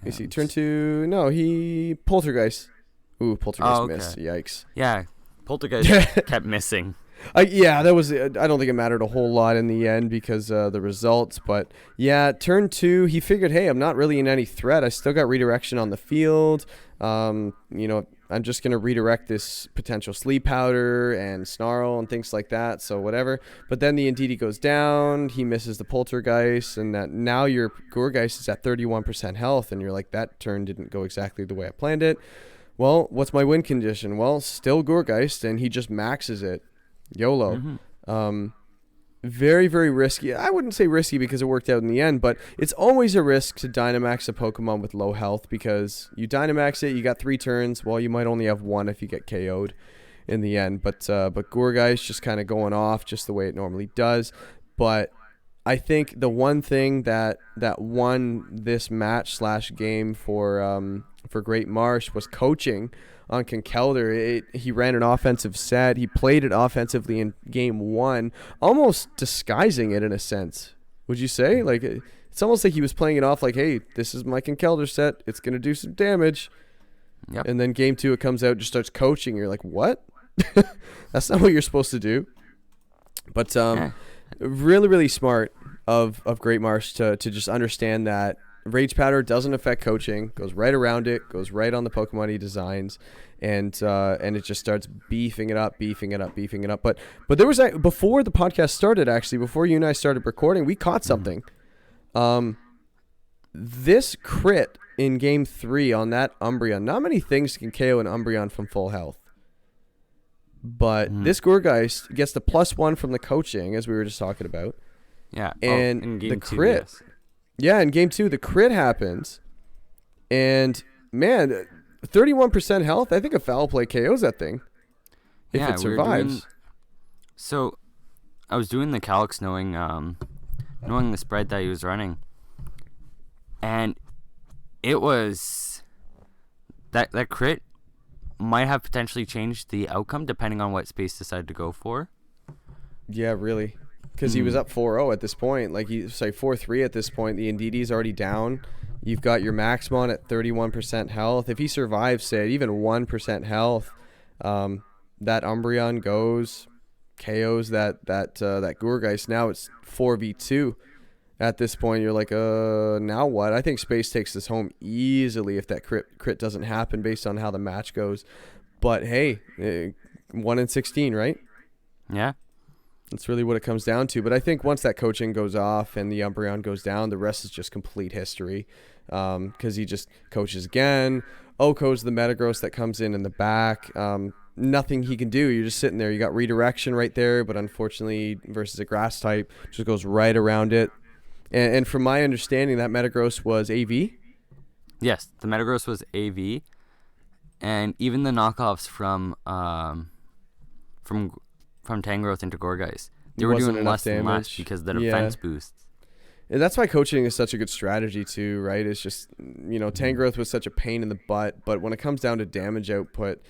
Let me see. Turn 2. No, he Poltergeist. Ooh, Poltergeist Oh, okay. missed. Yikes. Yeah, Poltergeist kept missing. Yeah, that was. I don't think it mattered a whole lot in the end because the results. But yeah, turn 2, he figured, hey, I'm not really in any threat. I still got redirection on the field. I'm just gonna redirect this potential sleep powder and snarl and things like that. So whatever. But then the Indeedee goes down. He misses the Poltergeist, and now your Gourgeist is at 31% health, and you're like, that turn didn't go exactly the way I planned it. Well, what's my win condition? Well, still Gourgeist, and he just maxes it. YOLO. Very, very risky. I wouldn't say risky because it worked out in the end, but it's always a risk to Dynamax a Pokemon with low health because you Dynamax it, you got 3 turns. Well, you might only have 1 if you get KO'd in the end. But Gourgeist just kind of going off just the way it normally does. But I think the one thing that won this match/game for Great Marsh was coaching on Conkeldurr. He ran an offensive set. He played it offensively in game 1, almost disguising it in a sense. Would you say? Like, it's almost like he was playing it off like, hey, this is my Conkeldurr set. It's going to do some damage. Yep. And then game 2, it comes out, just starts coaching. You're like, what? That's not what you're supposed to do. But really, really smart of Great Marsh to just understand that Rage Powder doesn't affect coaching, goes right around it, goes right on the Pokemon he designs, and it just starts beefing it up. But there was before the podcast started, actually, before you and I started recording, we caught something. This crit in game 3 on that Umbreon, not many things can KO an Umbreon from full health. But this Gourgeist gets the +1 from the coaching, as we were just talking about. Yeah. And in game the 2, crit. yes. Yeah, in game 2, the crit happens. And, man, 31% health, I think a foul play KOs that thing. If it survives. So, I was doing the calcs knowing the spread that he was running. And it was... That crit might have potentially changed the outcome depending on what Space decided to go for. Yeah, really. Because he was up 4-0 at this point. Like, he's like 4-3 at this point. The Indeedee's already down. You've got your Maxmon at 31% health. If he survives, say, even 1% health, that Umbreon goes, KOs that Gourgeist. Now it's 4v2. At this point, you're like, now what? I think Space takes this home easily if that crit doesn't happen based on how the match goes. But, hey, 1 in 16, right? Yeah. That's really what it comes down to. But I think once that coaching goes off and the Umbreon goes down, the rest is just complete history. Because he just coaches again. Oko's the Metagross that comes in the back. Nothing he can do. You're just sitting there. You got redirection right there, but unfortunately, versus a grass type, just goes right around it. And from my understanding, that Metagross was AV? Yes, the Metagross was AV. And even the knockoffs from Tangrowth into Gourgeist, they were doing less and less because of the defense boosts. And that's why coaching is such a good strategy too, right? It's just, Tangrowth was such a pain in the butt, but when it comes down to damage output,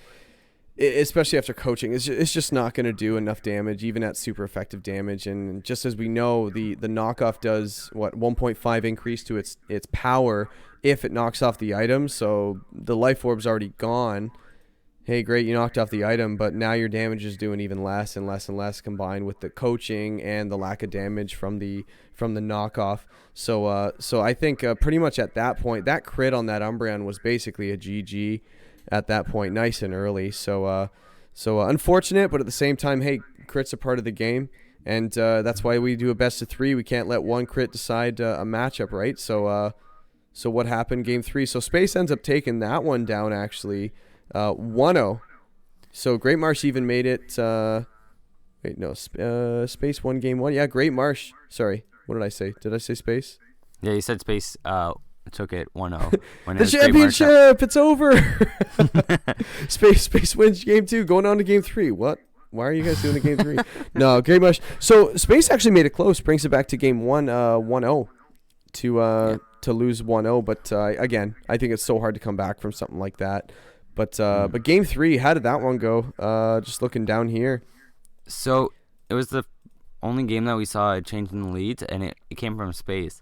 especially after coaching, it's just not going to do enough damage, even at super effective damage. And just as we know, the knockoff does 1.5 increase to its power if it knocks off the item. So the life orb's already gone. Hey, great, you knocked off the item, but now your damage is doing even less and less and less combined with the coaching and the lack of damage from the knockoff. So I think pretty much at that point, that crit on that Umbreon was basically a GG at that point, nice and early. So unfortunate, but at the same time, hey, crits are part of the game, and that's why we do a best of 3. We can't let one crit decide a matchup, right? So what happened game 3? So Space ends up taking that one down, actually. 1-0. So Great Marsh even made it. Space won game 1. Yeah, Great Marsh. Sorry, what did I say? Did I say Space? Yeah, you said Space took it 1-0. The championship! It's over! Space wins game 2, going on to game 3. What? Why are you guys doing the game 3? No, Great Marsh. So Space actually made it close, brings it back to game 1, 1-0 to lose 1-0. But again, I think it's so hard to come back from something like that. But game 3, how did that one go? Just looking down here. So it was the only game that we saw a change in the leads, and it came from Space.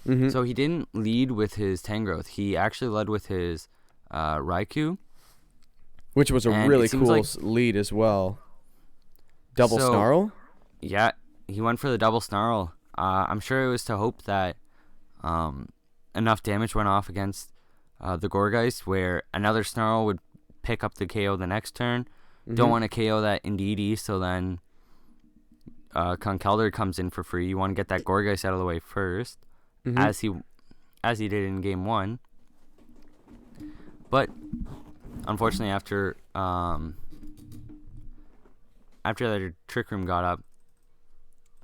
Mm-hmm. So he didn't lead with his Tangrowth. He actually led with his Raikou. Which was a And really it seems cool like- lead as well. Double So- snarl? Yeah, he went for the double snarl. I'm sure it was to hope that enough damage went off against the Gourgeist where another snarl would pick up the KO the next turn. Don't want to KO that Indeedee, so then Conkeldurr comes in for free. You want to get that Gourgeist out of the way first, as he did in game 1. But unfortunately, after the Trick Room got up,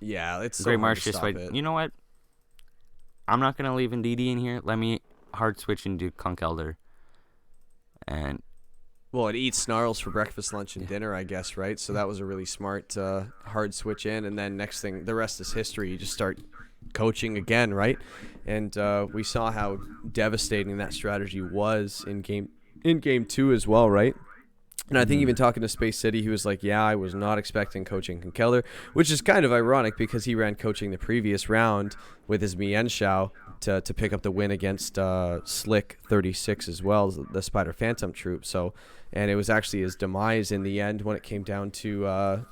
Yeah, it's so Great hard Marsh to just stop like, it. you know what? I'm not gonna leave Indeedee in here. Let me hard switch into Conkeldurr. And Well, it eats snarls for breakfast, lunch, and dinner, I guess, right? So that was a really smart hard switch in. And then next thing, the rest is history. You just start coaching again, right? And we saw how devastating that strategy was in game 2 as well, right? And I think even talking to Space City, he was like, yeah, I was not expecting coaching Conkeldurr, which is kind of ironic because he ran coaching the previous round with his Mienshao to pick up the win against Slick 36 as well, the Spider Phantom troop. So, and it was actually his demise in the end when it came down to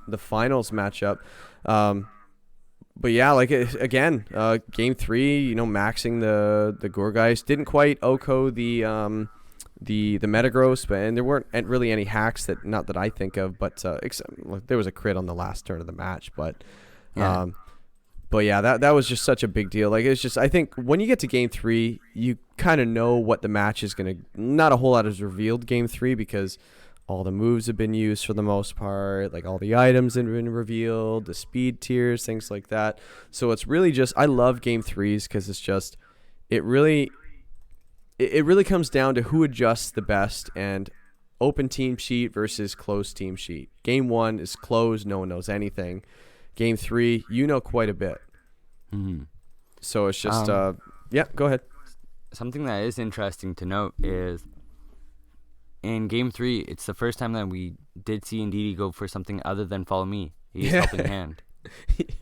the finals matchup. But yeah, like again, game 3, maxing the Gourgeist, didn't quite OHKO the Metagross, and there weren't really any hacks not that I think of, but except there was a crit on the last turn of the match, but yeah, that was just such a big deal. Like, it's just, I think when you get to game 3, you kind of know what the match is gonna. Not a whole lot is revealed game 3 because all the moves have been used for the most part, like all the items have been revealed, the speed tiers, things like that. So it's really just, I love game 3s because it's just, it really comes down to who adjusts the best and open team sheet versus closed team sheet. Game 1 is closed, no one knows anything. Game 3, you know quite a bit. So it's just, yeah, go ahead. something that is interesting to note is in game 3, it's the first time that we did see Indeedee go for something other than follow me. He's helping hand.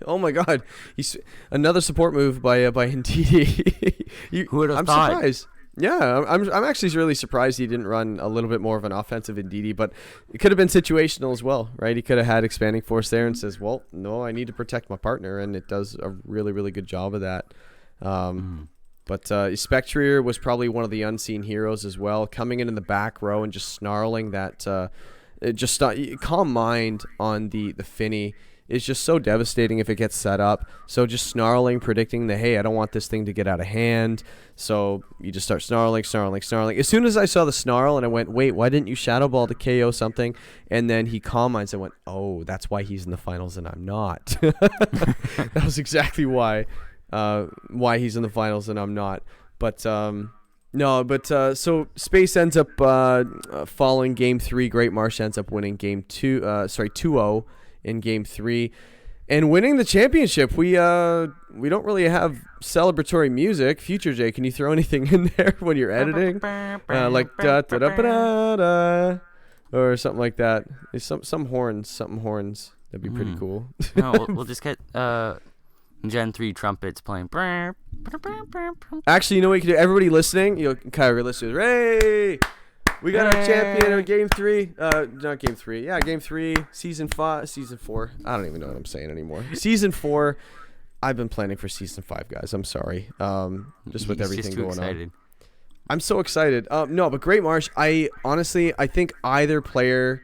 Oh my God, he's another support move by Indeedee. Who would have I'm thought? surprised. Yeah, I'm actually really surprised he didn't run a little bit more of an offensive Indeedee, but it could have been situational as well, right? He could have had expanding force there and says, well, no, I need to protect my partner, and it does a really, really good job of that. But Spectrier was probably one of the unseen heroes as well, coming in the back row and just snarling that calm mind on the Finny is just so devastating if it gets set up. So just snarling, predicting that, hey, I don't want this thing to get out of hand. So you just start snarling. As soon as I saw the snarl and I went, wait, why didn't you Shadow Ball to KO something? And then he calm minds and went, oh, that's why he's in the finals and I'm not. That was exactly why he's in the finals and I'm not. But so Space ends up falling game 3. Great Marsh ends up winning game 2-0 in game 3 and winning the championship. We don't really have celebratory music. Future J, can you throw anything in there when you're editing? Like da da da da da or something like that. Some horns, that'd be pretty cool. No, we'll just get Gen 3 trumpets playing. Actually, you know what you can do? Everybody listening, Kyogre listeners, hey! We got our champion in game 3. Not game 3. Yeah, game 3, season 4. I don't even know what I'm saying anymore. Season 4. I've been planning for season 5, guys. I'm sorry. Just with everything just too going excited. on. I'm so excited. No, but Great Marsh, I think either player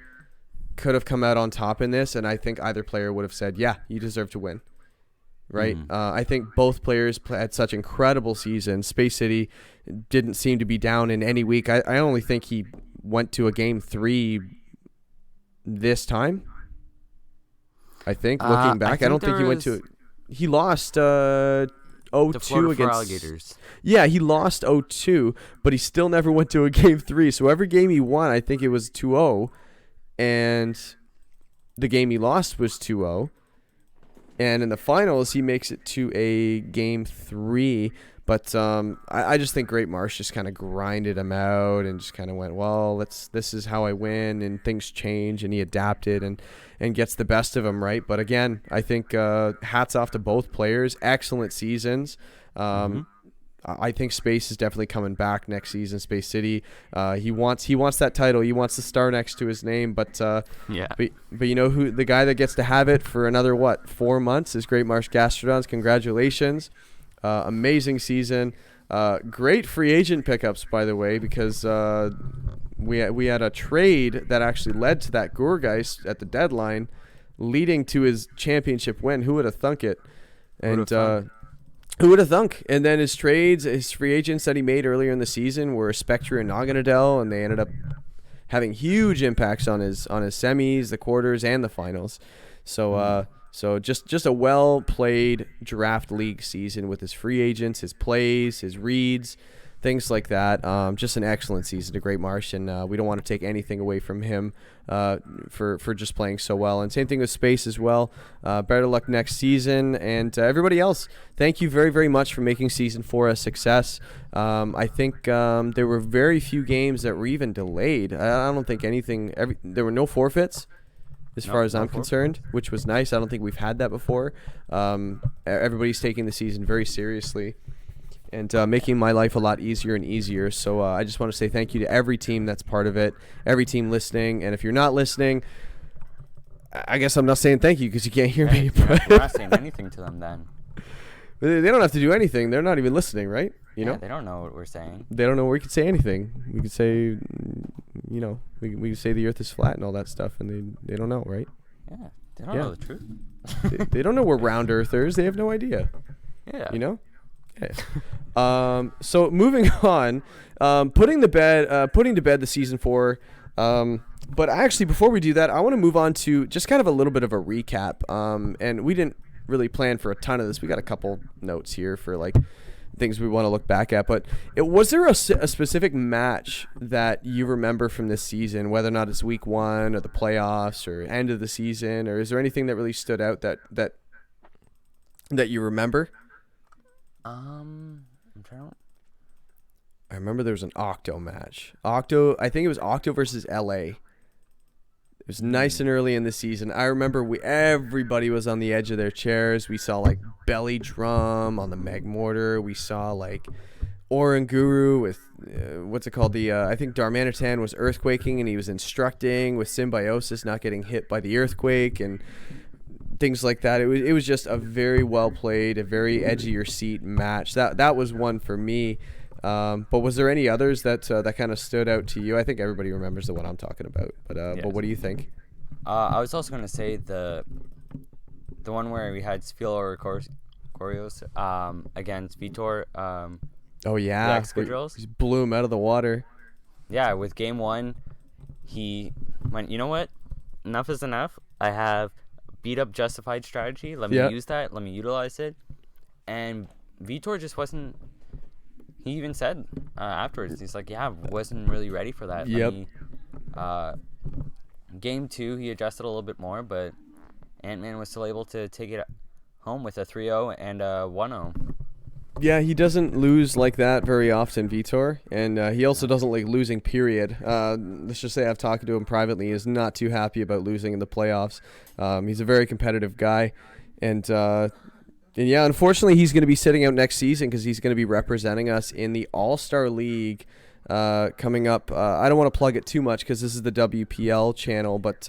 could have come out on top in this, and I think either player would have said, yeah, you deserve to win. Right? I think both players had such incredible seasons. Space City didn't seem to be down in any week. I only think he went to a game 3 this time. I think, looking back. I don't think he went to it. He lost 0-2 against Alligators. Yeah, he lost 0-2, but he still never went to a game 3. So every game he won, I think it was 2-0, and the game he lost was 2-0. And in the finals, he makes it to a game 3. But I just think Great Marsh just kind of grinded him out and just kind of went, well, this is how I win, and things change, and he adapted and gets the best of him, right? But again, I think hats off to both players. Excellent seasons. I think Space is definitely coming back next season. Space City. He wants that title. He wants the star next to his name. But Yeah. But you know who the guy that gets to have it for another 4 months is Great Marsh Gastrodons. Congratulations. Amazing season. Great free agent pickups, by the way, because we had a trade that actually led to that Gourgeist at the deadline, leading to his championship win. Who would have thunk it? And who would have thunk? And then his free agents that he made earlier in the season were Spectre and Naganadel, and they ended up having huge impacts on his semis, the quarters, and the finals. So so just a well-played draft league season with his free agents, his plays, his reads, things like that. Just an excellent season to Great Marsh, and we don't want to take anything away from him for just playing so well. And same thing with Space as well. Better luck next season. And everybody else, thank you very, very much for making Season 4 a success. I think there were very few games that were even delayed. I don't think anything. There were no forfeits. As far as I'm concerned, which was nice. I don't think we've had that before. Everybody's taking the season very seriously and making my life a lot easier and easier. So I just want to say thank you to every team that's part of it, every team listening. And if you're not listening, I guess I'm not saying thank you because you can't hear me. We're not saying anything to them then. They don't have to do anything. They're not even listening, right? You know? They don't know what we're saying. They don't know. We could say anything. We could say, you know, we could say the earth is flat and all that stuff, and they don't know, right? Yeah, they don't know the truth. they don't know we're round earthers. They have no idea. Yeah. You know? Yeah. So moving on, putting to bed the Season 4. But actually, before we do that, I want to move on to just kind of a little bit of a recap. And we didn't really plan for a ton of this. We got a couple notes here for like things we want to look back at, but was there a specific match that you remember from this season, whether or not it's week 1 or the playoffs or end of the season, or is there anything that really stood out that you remember? I'm trying. I remember there was an Octo match. I think it was Octo versus LA. It was nice and early in the season. I remember everybody was on the edge of their chairs. We saw like Belly Drum on the Magmortar. We saw like Oranguru with what's it called? I think Darmanitan was earthquaking and he was instructing with Symbiosis not getting hit by the earthquake and things like that. It was just a very well played, a very edge of your seat match. That was one for me. But was there any others that kind of stood out to you? I think everybody remembers the one I'm talking about. But what do you think? I was also going to say the one where we had Spheal or Corios against Vitor. Oh yeah, the Excadrills. He blew him out of the water. Yeah, with game 1, he went, you know what? Enough is enough. I have beat up justified strategy. Let me use that. Let me utilize it. And Vitor just wasn't. He even said afterwards, he's like, yeah, I wasn't really ready for that. Yep. Game 2, he adjusted a little bit more, but Ant-Man was still able to take it home with a 3-0 and a 1-0. Yeah, he doesn't lose like that very often, Vitor. And he also doesn't like losing, period. Let's just say I've talked to him privately. He is not too happy about losing in the playoffs. He's a very competitive guy. And yeah, unfortunately, he's going to be sitting out next season because he's going to be representing us in the All-Star League coming up. I don't want to plug it too much because this is the WPL channel, but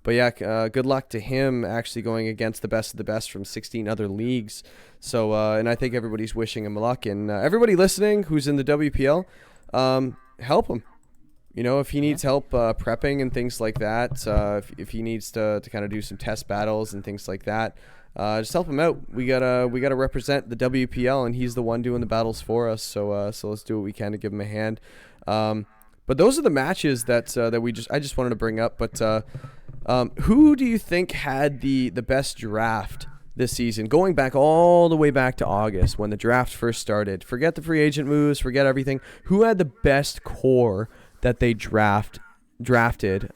yeah, good luck to him actually going against the best of the best from 16 other leagues. So, and I think everybody's wishing him luck. And everybody listening who's in the WPL, help him. You know, if he needs help prepping and things like that, if he needs to kind of do some test battles and things like that, just help him out. We gotta represent the WPL, and he's the one doing the battles for us. So let's do what we can to give him a hand. But those are the matches that I just wanted to bring up. But who do you think had the best draft this season? Going back all the way back to August when the draft first started. Forget the free agent moves. Forget everything. Who had the best core that they drafted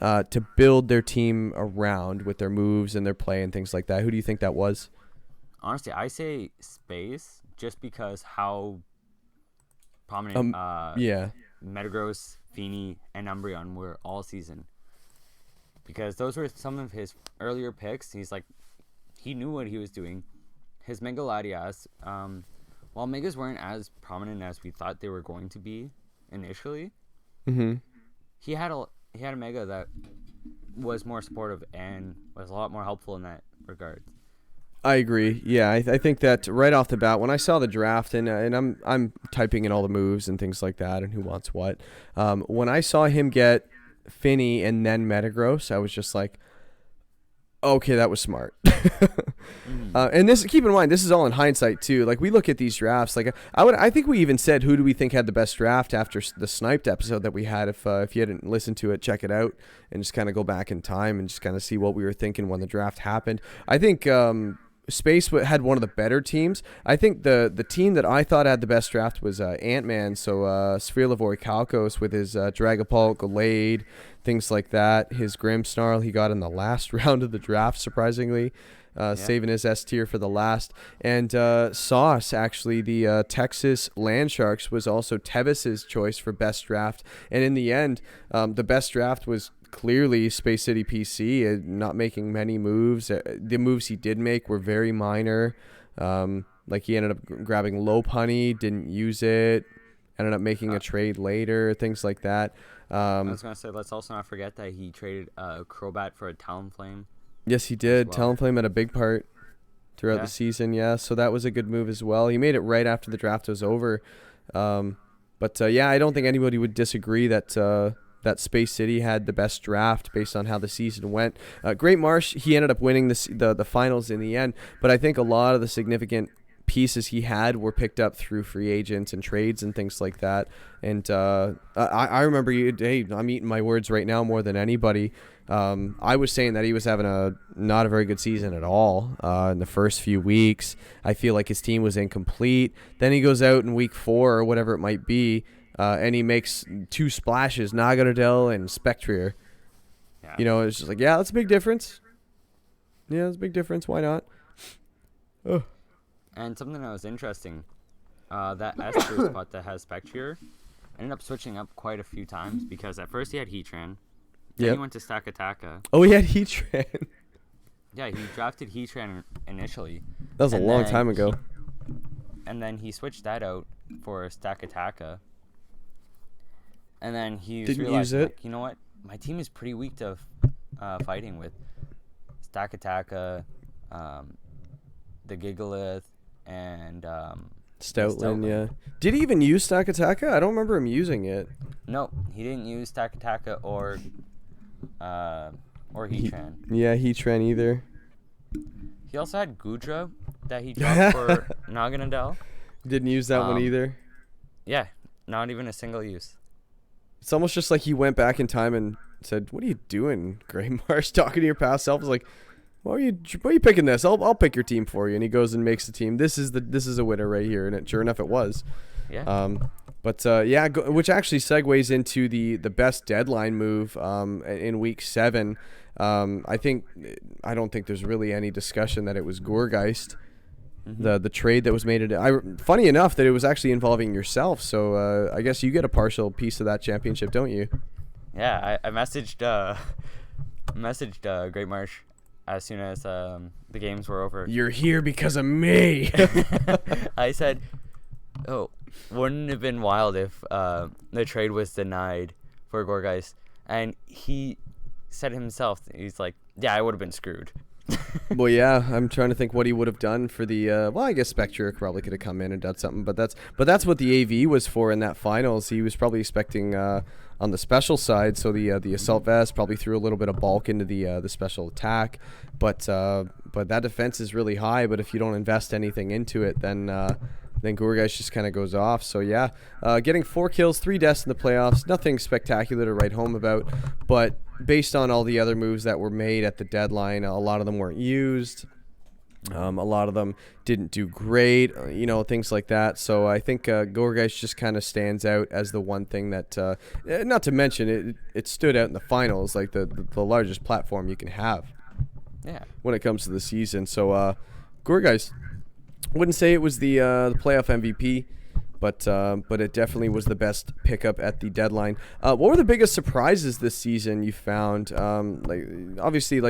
to build their team around with their moves and their play and things like that? Who do you think that was? Honestly, I say Space just because how prominent Metagross, Feeney, and Umbreon were all season. Because those were some of his earlier picks. He knew what he was doing. His Mega Latias while megas weren't as prominent as we thought they were going to be initially, he had a mega that was more supportive and was a lot more helpful in that regard. I agree. Yeah, I think that right off the bat, when I saw the draft, and I'm typing in all the moves and things like that and who wants what, when I saw him get Finny and then Metagross, I was just like, okay, that was smart. And this, keep in mind, this is all in hindsight too. Like, we look at these drafts, like I think we even said, who do we think had the best draft after the sniped episode that we had. If you hadn't listened to it, check it out and just kind of go back in time and just kind of see what we were thinking when the draft happened. I think Space had one of the better teams. I think the team that I thought had the best draft was Ant-Man, so Spherelavore Kalkos with his Dragapult, Gallade, things like that. His Grimmsnarl he got in the last round of the draft, surprisingly, saving his S tier for the last. And Sauce, actually, the Texas Landsharks, was also Tevis's choice for best draft. And in the end, the best draft was clearly Space City PC, not making many moves. The moves he did make were very minor. Like, he ended up grabbing Lopunny, didn't use it, ended up making a trade later, things like that. I was going to say, let's also not forget that he traded Crobat for a Talonflame. Yes, he did. Well. Talonflame had a big part throughout the season, so that was a good move as well. He made it right after the draft was over. But I don't think anybody would disagree that that Space City had the best draft based on how the season went. Great Marsh, he ended up winning the finals in the end, but I think a lot of the significant pieces he had were picked up through free agents and trades and things like that. And I remember I'm eating my words right now more than anybody. I was saying that he was having not a very good season at all in the first few weeks. I feel like his team was incomplete. Then he goes out in week 4 or whatever it might be, and he makes 2 splashes, Naganadel and Spectrier. Yeah. It's just like, that's a big difference. Yeah, that's a big difference. Why not? Oh. And something that was interesting, that Esther spot that has Spectrier ended up switching up quite a few times, because at first he had Heatran. Then he went to Stakataka. Oh, he had Heatran. Yeah, he drafted Heatran initially. That was a long time ago. And then he switched that out for Stakataka. And then he realized, like, you know what? My team is pretty weak to fighting with Stakataka, the Gigalith, and Stoutland, yeah. Did he even use Stakataka? I don't remember him using it. No, he didn't use Stakataka or Heatran. Heatran either. He also had Gudra that he dropped for Naganadel. Didn't use that one either. Yeah, not even a single use. It's almost just like he went back in time and said, "What are you doing, Gray Marsh? Talking to your past self." Is like, why are you picking this? I'll pick your team for you. And he goes and makes the team. This is a winner right here. And sure enough, it was. Yeah. Which actually segues into the best deadline move in week 7. I don't think there's really any discussion that it was Gourgeist. The trade that was made. Funny enough that it was actually involving yourself. So I guess you get a partial piece of that championship, don't you? Yeah, I messaged Great Marsh as soon as the games were over. You're here because of me. I said, "Oh, wouldn't it have been wild if the trade was denied for Gourgeist?" And he said himself, he's like, "Yeah, I would have been screwed." Well, yeah, I'm trying to think what he would have done for the. I guess Spectre probably could have come in and done something, but that's what the AV was for in that finals. He was probably expecting on the special side, so the assault vest probably threw a little bit of bulk into the special attack, but that defense is really high. But if you don't invest anything into it, then Gourgeist just kind of goes off. So yeah, getting 4 kills, 3 deaths in the playoffs, nothing spectacular to write home about, but based on all the other moves that were made at the deadline, a lot of them weren't used. A lot of them didn't do great, things like that. So I think Gourgeist just kind of stands out as the one thing that, not to mention, it stood out in the finals, like the largest platform you can have when it comes to the season. So Gourgeist, wouldn't say it was the playoff MVP, but it definitely was the best pickup at the deadline. What were the biggest surprises this season you found? Obviously,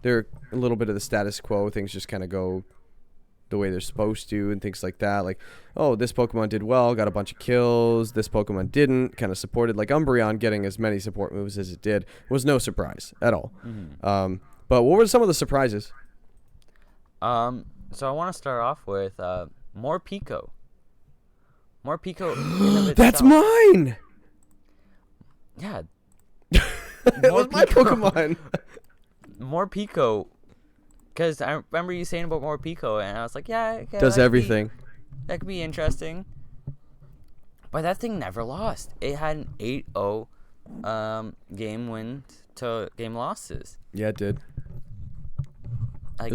they're a little bit of the status quo. Things just kind of go the way they're supposed to and things like that. Like, oh, this Pokemon did well, got a bunch of kills. This Pokemon didn't, kind of supported. Like Umbreon getting as many support moves as it did was no surprise at all. But what were some of the surprises? So I want to start off with more Pico. More Pico. in of That's itself. mine. Yeah. It was my Pokemon. More Pico. Because I remember you saying about more Pico, and I was like, yeah, okay, Does everything. That could be interesting. But that thing never lost. It had an 8-0 game win to game losses. Yeah, it did. Like,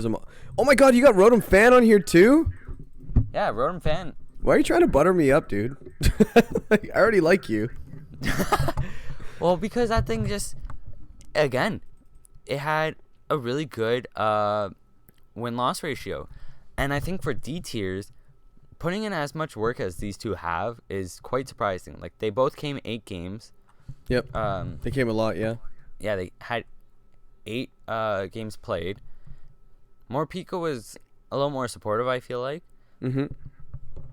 Oh my God, you got Rotom Fan on here too? yeah, Rotom Fan. Why are you trying to butter me up, dude? Like, I already like you. Well, because that thing just, again, it had a really good win-loss ratio. And I think for D tiers, putting in as much work as these two have is quite surprising. Like, they both came 8 games. Yep. They came a lot, yeah. Yeah, they had 8 games played. Morpeko was a little more supportive, I feel like. Mm-hmm.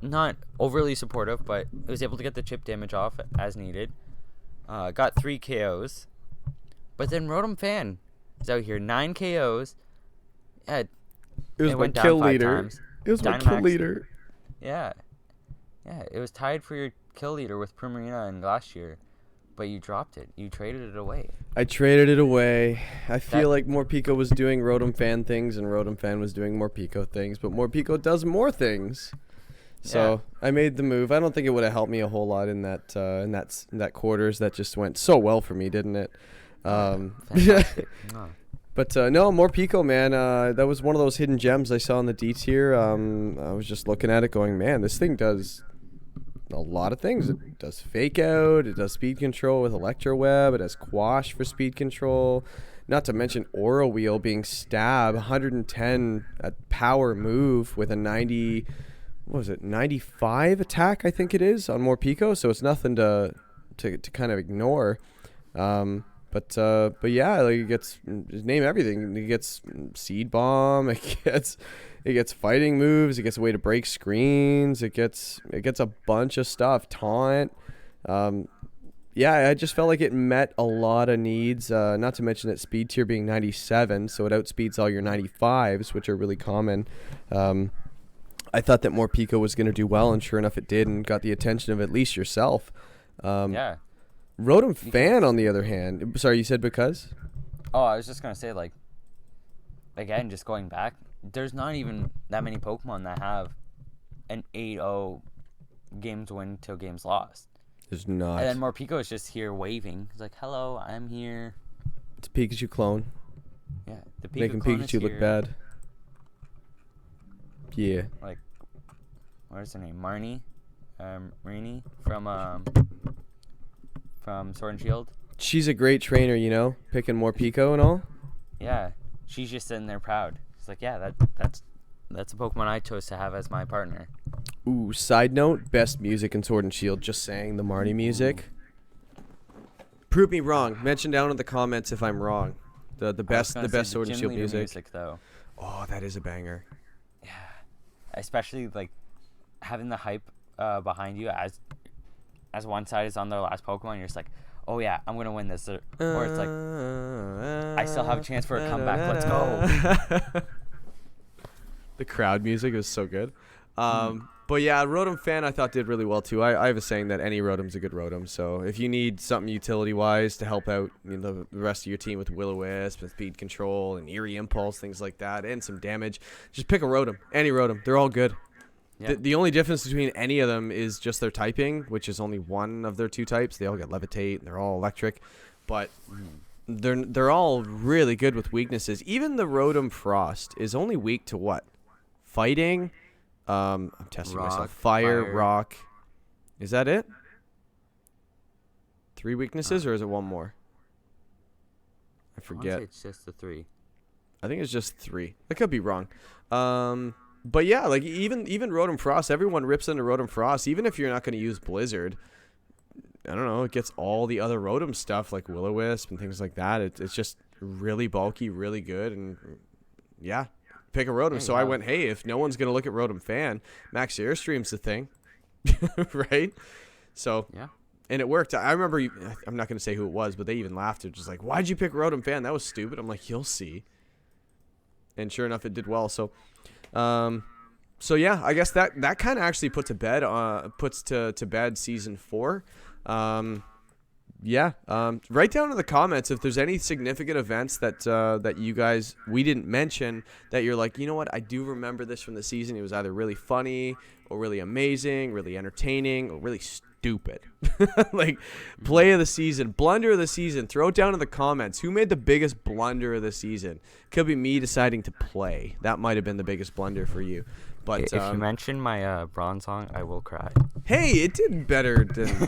Not overly supportive, but it was able to get the chip damage off as needed. Got 3 KOs. But then Rotom Fan is out here. 9 KOs. Yeah, It was my went down kill 5 leader. times. It was my kill Dynamax- leader. Yeah. Yeah, it was tied for your kill leader with Primarina and Glacier. But you dropped it. You traded it away. I traded it away. I feel That- like Morpeko was doing Rotom Fan things and Rotom Fan was doing Morpeko things, but Morpeko does more things. So I made the move. I don't think it would have helped me a whole lot in that quarters. That just went so well for me, didn't it? Fantastic. No. But no, Morpeko, man. That was one of those hidden gems I saw in the D tier. I was just looking at it, going, man, this thing does a lot of things. It does fake out. It does speed control with Electro Web. It has Quash for speed control. Not to mention Aura Wheel being stab, 110 at power move with a 90. What was it? 95 attack, I think it is, on Morpeko. So it's nothing to kind of ignore. But yeah, like it gets, just name everything. It gets Seed Bomb. It gets fighting moves. It gets a way to break screens. It gets a bunch of stuff. Taunt. Yeah, I just felt like it met a lot of needs. Not to mention that speed tier being 97, so it outspeeds all your 95s, which are really common. I thought that Morpeko was going to do well, and sure enough, it did, and got the attention of at least yourself. Yeah. Rotom Fan, on the other hand, sorry, you said because? Oh, I was just going to say, like, again, just going back, there's not even that many Pokemon that have an 8-0 games win till games lost. There's not. And then Morpeko is just here waving. He's like, hello, I'm here. It's a Pikachu clone. Yeah, the Pikachu Making clone is Pikachu look here. bad. Yeah. Like, what's her name? Marnie? Marini from Sword and Shield? She's a great trainer, you know, picking Morpeko and all. Yeah, she's just sitting there proud. She's like, yeah, that's a Pokemon I chose to have as my partner. Ooh, side note, best music in Sword and Shield, just saying the Marnie music. Prove me wrong. Mention down in the comments if I'm wrong. The best Sword and Shield music. Though. Oh, that is a banger. Yeah, especially like having the hype behind you as one side is on their last Pokemon, you're just like, oh yeah, I'm gonna win this, or it's like, I still have a chance for a comeback. Let's go. The crowd music is so good. But yeah, Rotom Fan I thought did really well too. I have a saying that any Rotom's a good Rotom. So if you need something utility-wise to help out, you know, the rest of your team with Will-O-Wisp and speed control and Eerie Impulse, things like that, and some damage, just pick a Rotom. Any Rotom. They're all good. Yeah. The only difference between any of them is just their typing, which is only one of their 2 types. They all get Levitate, and they're all electric. But they're all really good with weaknesses. Even the Rotom Frost is only weak to what? Fighting? I'm testing myself. Fire, rock. Is that it? 3 weaknesses, or is it one more? I forget. It's just the 3. I think it's just 3. I could be wrong. But yeah, like even Rotom Frost, everyone rips into Rotom Frost. Even if you're not going to use Blizzard, I don't know, it gets all the other Rotom stuff like Will-O-Wisp and things like that. It's just really bulky, really good, and yeah, pick a Rotom. Hey, So I went, hey, if no one's gonna look at Rotom Fan, Max Airstream's the thing, right? So Yeah. and it worked. I remember. I'm not gonna say who it was, but they even laughed. It was just like, why'd you pick Rotom Fan? That was stupid. I'm like, you'll see. And sure enough, it did well. So, so yeah, I guess that kind of actually puts to bed season 4. Yeah. Write down in the comments if there's any significant events that you guys we didn't mention that you're like, you know what, I do remember this from the season. It was either really funny or really amazing, really entertaining, or really stupid. Like play of the season, blunder of the season. Throw it down in the comments. Who made the biggest blunder of the season? Could be me deciding to play. That might have been the biggest blunder for you. But If you mention my bronze song, I will cry. hey, it did better than.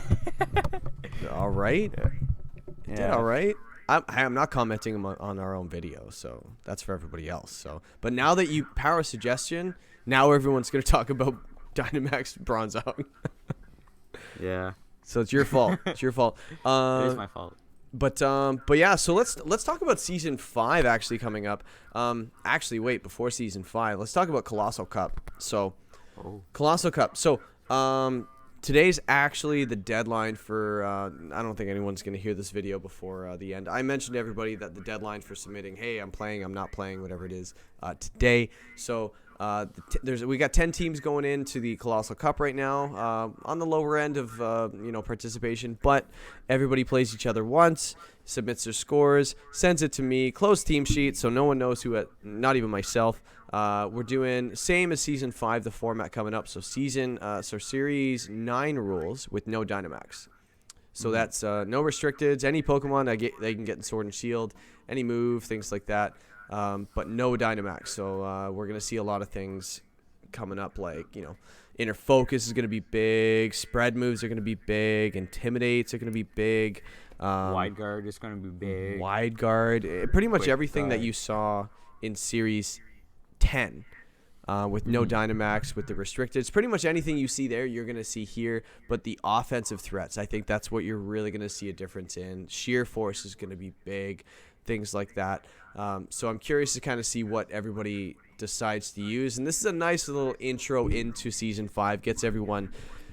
All right. It did all right. I'm not commenting on our own video, so that's for everybody else. So, but now that you power suggestion, now everyone's gonna talk about Dynamax Bronzong. Yeah. So it's your fault. It's your fault. It is my fault. But yeah. So let's talk about season 5 actually coming up. Actually, wait, before season 5, let's talk about Colossal Cup. So, Colossal Cup. So, today's actually the deadline for. I don't think anyone's gonna hear this video before the end. I mentioned to everybody that the deadline for submitting, hey, I'm playing, I'm not playing, whatever it is, today. So. We got 10 teams going into the Colossal Cup right now, on the lower end of participation, but everybody plays each other once, submits their scores, sends it to me, closed team sheet, so no one knows not even myself. We're doing same as season 5, the format coming up. So series 9 rules with no Dynamax. So that's no restricteds, any Pokemon they can get in Sword and Shield, any move, things like that. But no Dynamax. So we're going to see a lot of things coming up, like, Inner Focus is going to be big, spread moves are going to be big, Intimidates are going to be big. Wide Guard is going to be big. Wide Guard. Pretty much Quick everything that Guard. you saw in Series 10 with no Dynamax, with the restricted. Pretty much anything you see there, you're going to see here. But the offensive threats, I think that's what you're really going to see a difference in. Sheer Force is going to be big. Things like that. So I'm curious to kind of see what everybody decides to use. And this is a nice little intro into Season 5. Gets everyone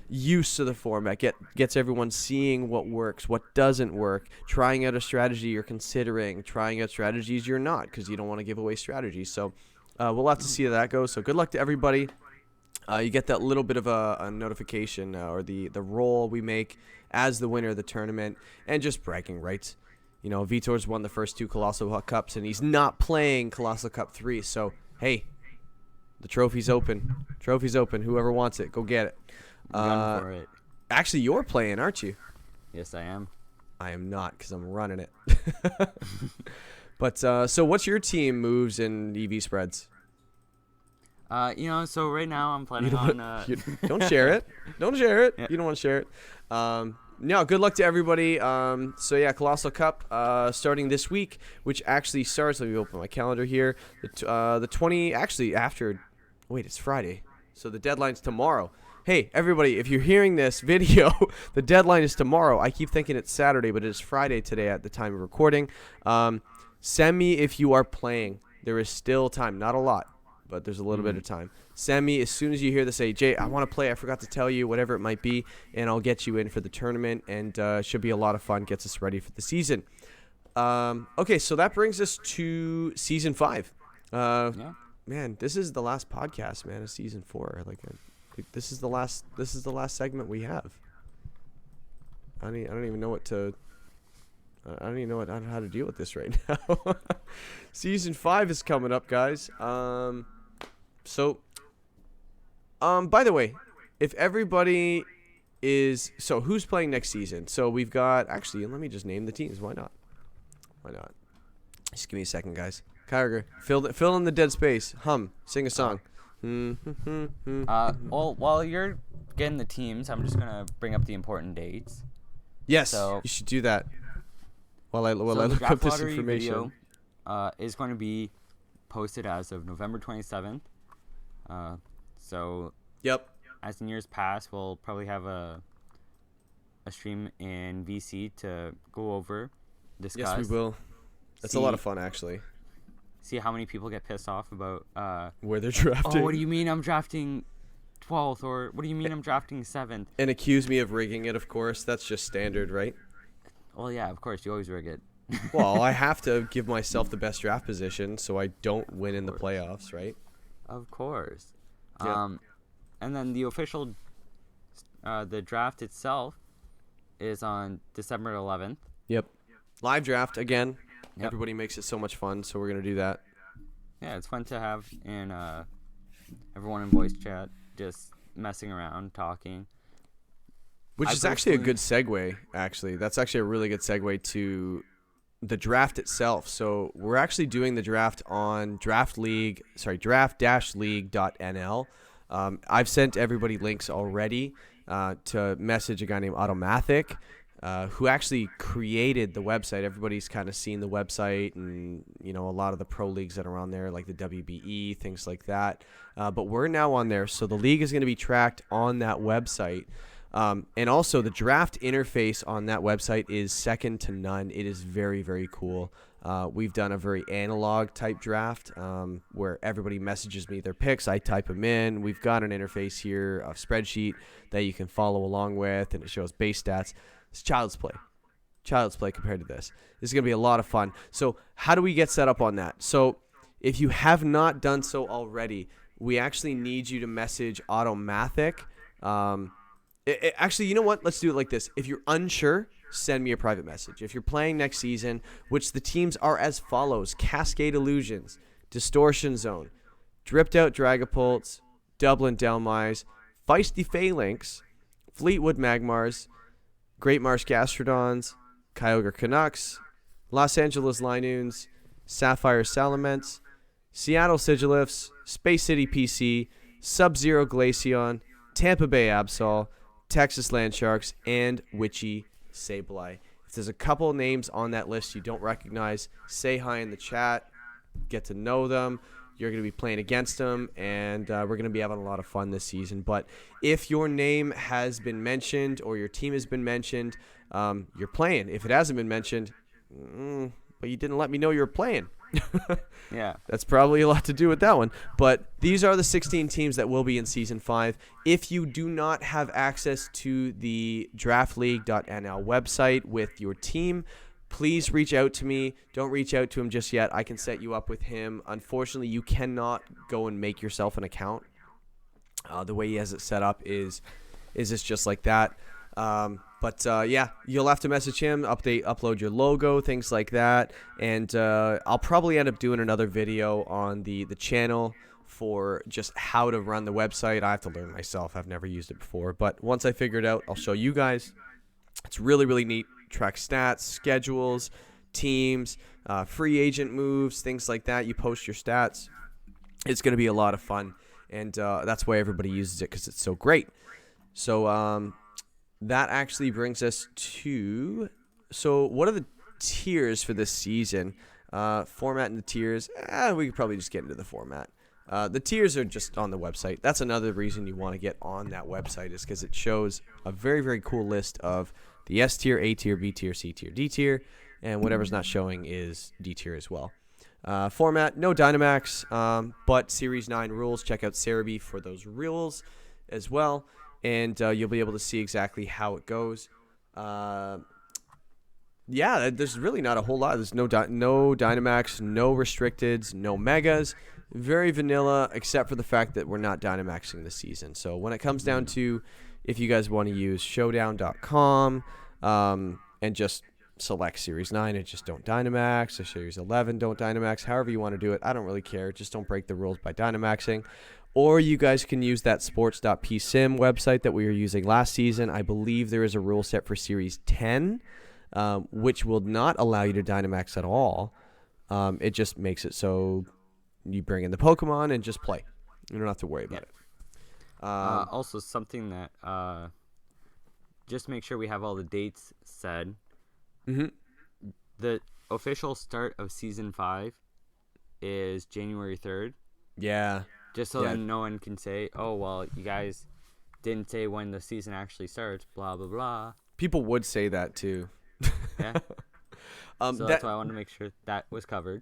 used to the format. Gets everyone seeing what works, what doesn't work, trying out a strategy you're considering, trying out strategies you're not, because you don't want to give away strategies. So we'll have to see how that goes. So good luck to everybody. You get that little bit of a notification or the role we make as the winner of the tournament, and just bragging rights. Vitor's won the first 2 Colossal Cups, and he's not playing Colossal Cup 3. So, hey, the trophy's open. Trophy's open. Whoever wants it, go get it. Run for it. Actually, you're playing, aren't you? Yes, I am. I am not, because I'm running it. But, so what's your team moves and EV spreads? So right now I'm planning on. Don't share it. Don't share it. Yeah. You don't want to share it. No, good luck to everybody. So yeah, Colossal Cup starting this week, which actually starts. Let me open my calendar here. The 20. Actually, it's Friday, so the deadline's tomorrow. Hey, everybody, if you're hearing this video, the deadline is tomorrow. I keep thinking it's Saturday, but it is Friday today at the time of recording. Send me if you are playing. There is still time. Not a lot, but there's a little bit of time. Send me as soon as you hear this. Say, Jay, I want to play. I forgot to tell you, whatever it might be, and I'll get you in for the tournament, and should be a lot of fun. Gets us ready for the season. Okay, so that brings us to season 5. Man, this is the last podcast, man, of season 4. This is the last segment we have. I don't even know what to. I don't even know how to deal with this right now. Season 5 is coming up, guys. So, by the way, if everybody is... So, who's playing next season? So, we've got... Actually, let me just name the teams. Why not? Just give me a second, guys. Kyogre, fill in the dead space. Sing a song. Well, while you're getting the teams, I'm just going to bring up the important dates. Yes, So- you should do that. While I So look the up draft this lottery information. video is going to be posted as of November 27th. So Yep. as in years past, we'll probably have a stream in VC to go over, discuss. Yes, we will. That's a lot of fun, actually. see how many people get pissed off about Where they're drafting. oh, what do you mean I'm drafting 12th, or what do you mean I'm drafting 7th? And accuse me of rigging it, of course. That's just standard, right? Well, yeah, of course, you always rig it. Well, I have to give myself the best draft position so I don't win in the playoffs, right? Of course. Yeah. And then the official, the draft itself is on December 11th. Yep. Live draft again. Yep. Everybody makes it so much fun, so we're going to do that. Yeah, it's fun to have in everyone in voice chat just messing around, talking. Which is actually a good segue, actually. That's actually a really good segue to the draft itself. So we're actually doing the draft on draft-league.nl. I've sent everybody links already to message a guy named Automathic, who actually created the website. Everybody's kind of seen the website and, a lot of the pro leagues that are on there, like the WBE, things like that. But we're now on there. So the league is going to be tracked on that website. And also the draft interface on that website is second to none. It is very, very cool. We've done a very analog type draft where everybody messages me their picks. I type them in. We've got an interface here, a spreadsheet that you can follow along with, and it shows base stats. It's child's play. Child's play compared to this. This is going to be a lot of fun. So how do we get set up on that? So if you have not done so already, we actually need you to message Automathic. Actually, you know what? Let's do it like this. If you're unsure, send me a private message. If you're playing next season, which the teams are as follows: Cascade Illusions, Distortion Zone, Dripped Out Dragapults, Dublin Delmise, Feisty Phalanx, Fleetwood Magmars, Great Marsh Gastrodons, Kyogre Canucks, Los Angeles Linoons, Sapphire Salamence, Seattle Sigilifts, Space City PC, Sub-Zero Glaceon, Tampa Bay Absol, Texas Landsharks, and Witchy Sableye. If there's a couple names on that list you don't recognize, say hi in the chat, get to know them. You're going to be playing against them, and we're going to be having a lot of fun this season. But if your name has been mentioned or your team has been mentioned, you're playing. If it hasn't been mentioned, but you didn't let me know you were playing. Yeah. That's probably a lot to do with that one. But these are the 16 teams that will be in Season 5. If you do not have access to the draftleague.nl website with your team, please reach out to me. Don't reach out to him just yet. I can set you up with him. Unfortunately, you cannot go and make yourself an account. The way he has it set up is just like that. But yeah, you'll have to message him, upload your logo, things like that. And I'll probably end up doing another video on the channel for just how to run the website. I have to learn myself. I've never used it before. But once I figure it out, I'll show you guys. It's really, really neat. Track stats, schedules, teams, free agent moves, things like that. You post your stats. It's going to be a lot of fun. And that's why everybody uses it, because it's so great. So that actually brings us to, so what are the tiers for this season? Format and the tiers, we could probably just get into the format. The tiers are just on the website. That's another reason you want to get on that website, is because it shows a very, very cool list of the S tier, A tier, B tier, C tier, D tier, and whatever's not showing is D tier as well. Format, no Dynamax, but Series 9 rules. Check out Cerebi for those rules as well, and you'll be able to see exactly how it goes. Yeah, there's really not a whole lot. There's no Dynamax, no Restricteds, no Megas. Very vanilla, except for the fact that we're not Dynamaxing this season. So when it comes down to, if you guys want to use showdown.com and just select Series 9 and just don't Dynamax, or Series 11 don't Dynamax, however you want to do it, I don't really care. Just don't break the rules by Dynamaxing. Or you guys can use that sports.psim website that we were using last season. I believe there is a rule set for Series 10, which will not allow you to Dynamax at all. It just makes it so you bring in the Pokemon and just play. You don't have to worry about it. Also, something that just make sure we have all the dates said. Mm-hmm. The official start of Season 5 is January 3rd. Yeah. Just so that no one can say, oh, well, you guys didn't say when the season actually starts, blah, blah, blah. People would say that, too. Yeah. So that's why I wanted to make sure that was covered.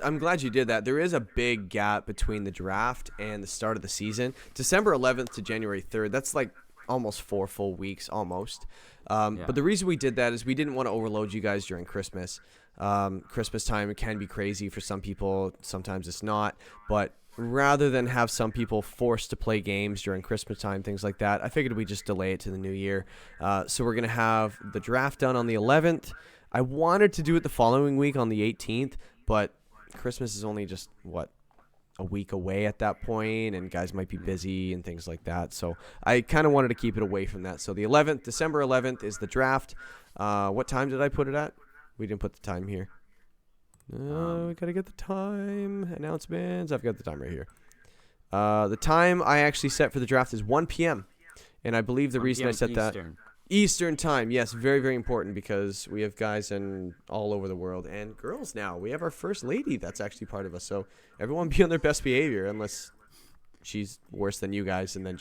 I'm glad you did that. There is a big gap between the draft and the start of the season. December 11th to January 3rd. That's like almost 4 full weeks, almost. But the reason we did that is we didn't want to overload you guys during Christmas. Christmas time can be crazy for some people. Sometimes it's not. But rather than have some people forced to play games during Christmas time, things like that, I figured we'd just delay it to the new year. So we're going to have the draft done on the 11th. I wanted to do it the following week on the 18th, but Christmas is only just, a week away at that point, and guys might be busy and things like that. So I kind of wanted to keep it away from that. So the 11th, December 11th is the draft. What time did I put it at? We didn't put the time here. We got to get the time. Announcements. I've got the time right here. The time I actually set for the draft is 1 p.m. And I believe the reason I set that... Eastern time, yes, very, very important because we have guys in all over the world and girls now. We have our first lady that's actually part of us. So everyone be on their best behavior unless she's worse than you guys. And then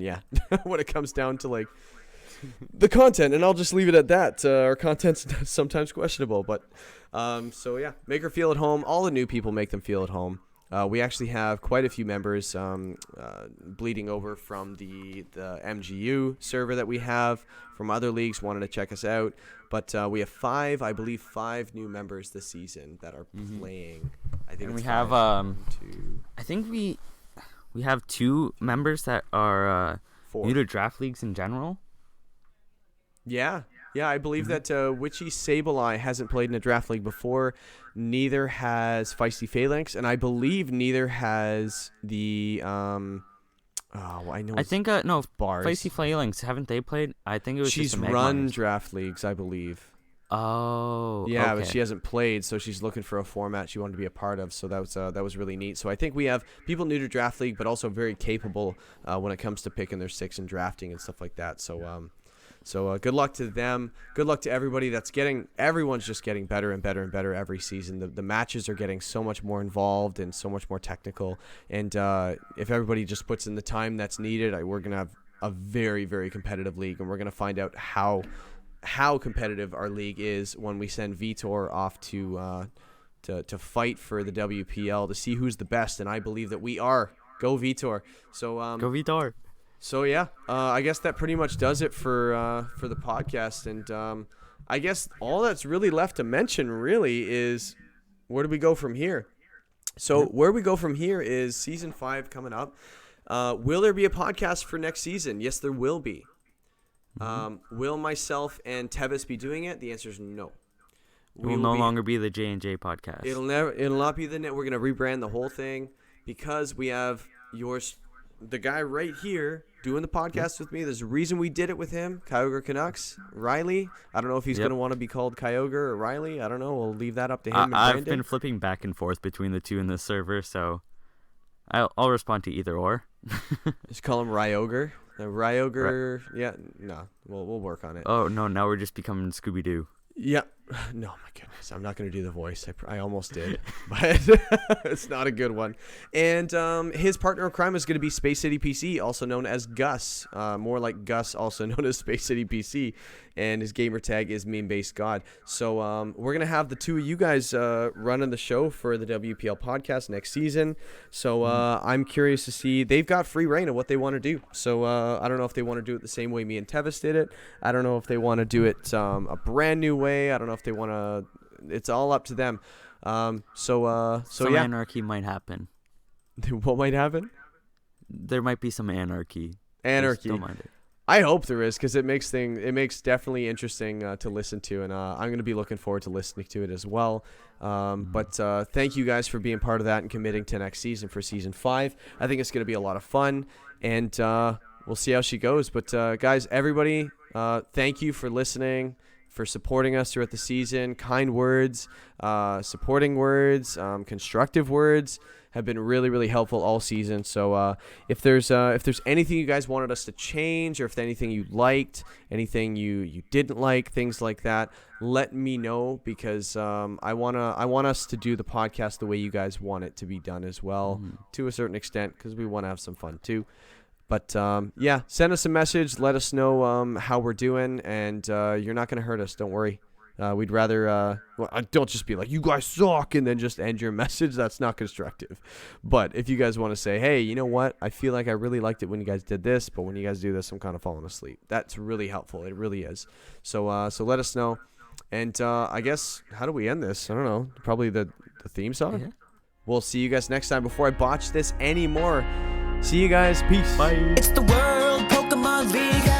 yeah, when it comes down to like the content, and I'll just leave it at that. Our content's sometimes questionable, but so yeah, make her feel at home. All the new people, make them feel at home. We actually have quite a few members bleeding over from the MGU server that we have from other leagues wanted to check us out. But we have five new members this season that are playing. I think and it's we have two. I think we have 2 members that are new to draft leagues in general. Yeah, I believe that Witchy Sableye hasn't played in a draft league before. Neither has Feisty Phalanx, and I believe neither has the I know. I think no, bars. Feisty Phalanx, haven't they played? I think it was she's just the run Magmars. draft leagues, I believe. Oh, yeah, okay. But she hasn't played, so she's looking for a format she wanted to be a part of. So that was really neat. So I think we have people new to draft league, but also very capable when it comes to picking their 6 and drafting and stuff like that. So good luck to them. Good luck to everybody everyone's just getting better and better and better every season. The matches are getting so much more involved and so much more technical. And if everybody just puts in the time that's needed, we're going to have a very, very competitive league. And we're going to find out how competitive our league is when we send Vitor off to fight for the WPL to see who's the best. And I believe that we are. Go Vitor. So Go Vitor. So yeah, I guess that pretty much does it for the podcast, and I guess all that's really left to mention really is where do we go from here? So where we go from here is season 5 coming up. Will there be a podcast for next season? Yes, there will be. Will myself and Tevis be doing it? The answer is no. It will no longer be the J&J podcast. It'll not be the net. We're gonna rebrand the whole thing because we have the guy right here doing the podcast with me. There's a reason we did it with him. Kyogre Canucks. Riley. I don't know if he's going to want to be called Kyogre or Riley. I don't know. We'll leave that up to him and I've Brandon. been flipping back and forth between the two in this server, so I'll respond to either or. Just call him Ryogre. Ryogre. Yeah. No. We'll work on it. Oh, no. Now we're just becoming Scooby-Doo. Yeah. No, my goodness. I'm not going to do the voice. I almost did, but it's not a good one. And his partner in crime is going to be Space City PC, also known as Gus. More like Gus, also known as Space City PC. And his gamer tag is Meme Based God. So we're going to have the two of you guys running the show for the WPL podcast next season. So I'm curious to see. They've got free reign of what they want to do. So I don't know if they want to do it the same way me and Tevis did it. I don't know if they want to do it a brand new way. I don't know if they want to. It's all up to them. So some yeah. anarchy might happen. What might happen? There might be some anarchy. Anarchy. Don't mind it. I hope there is, because it makes definitely interesting to listen to, and I'm going to be looking forward to listening to it as well. But thank you guys for being part of that and committing to next season for season 5. I think it's going to be a lot of fun, and we'll see how she goes. But guys, everybody, thank you for listening, for supporting us throughout the season. Kind words, supporting words, constructive words have been really, really helpful all season. So if there's anything you guys wanted us to change, or if anything you liked, anything you didn't like, things like that, let me know, because I want us to do the podcast the way you guys want it to be done as well, to a certain extent, because we want to have some fun too. But yeah, send us a message. Let us know how we're doing, and you're not going to hurt us. Don't worry. We'd rather don't just be like, you guys suck, and then just end your message. That's not constructive. But if you guys want to say, hey, you know what? I feel like I really liked it when you guys did this, but when you guys do this, I'm kind of falling asleep. That's really helpful. It really is. So so let us know. And I guess, how do we end this? I don't know. Probably the theme song? Yeah. We'll see you guys next time. Before I botch this anymore, see you guys. Peace. Bye. It's the World Pokemon League.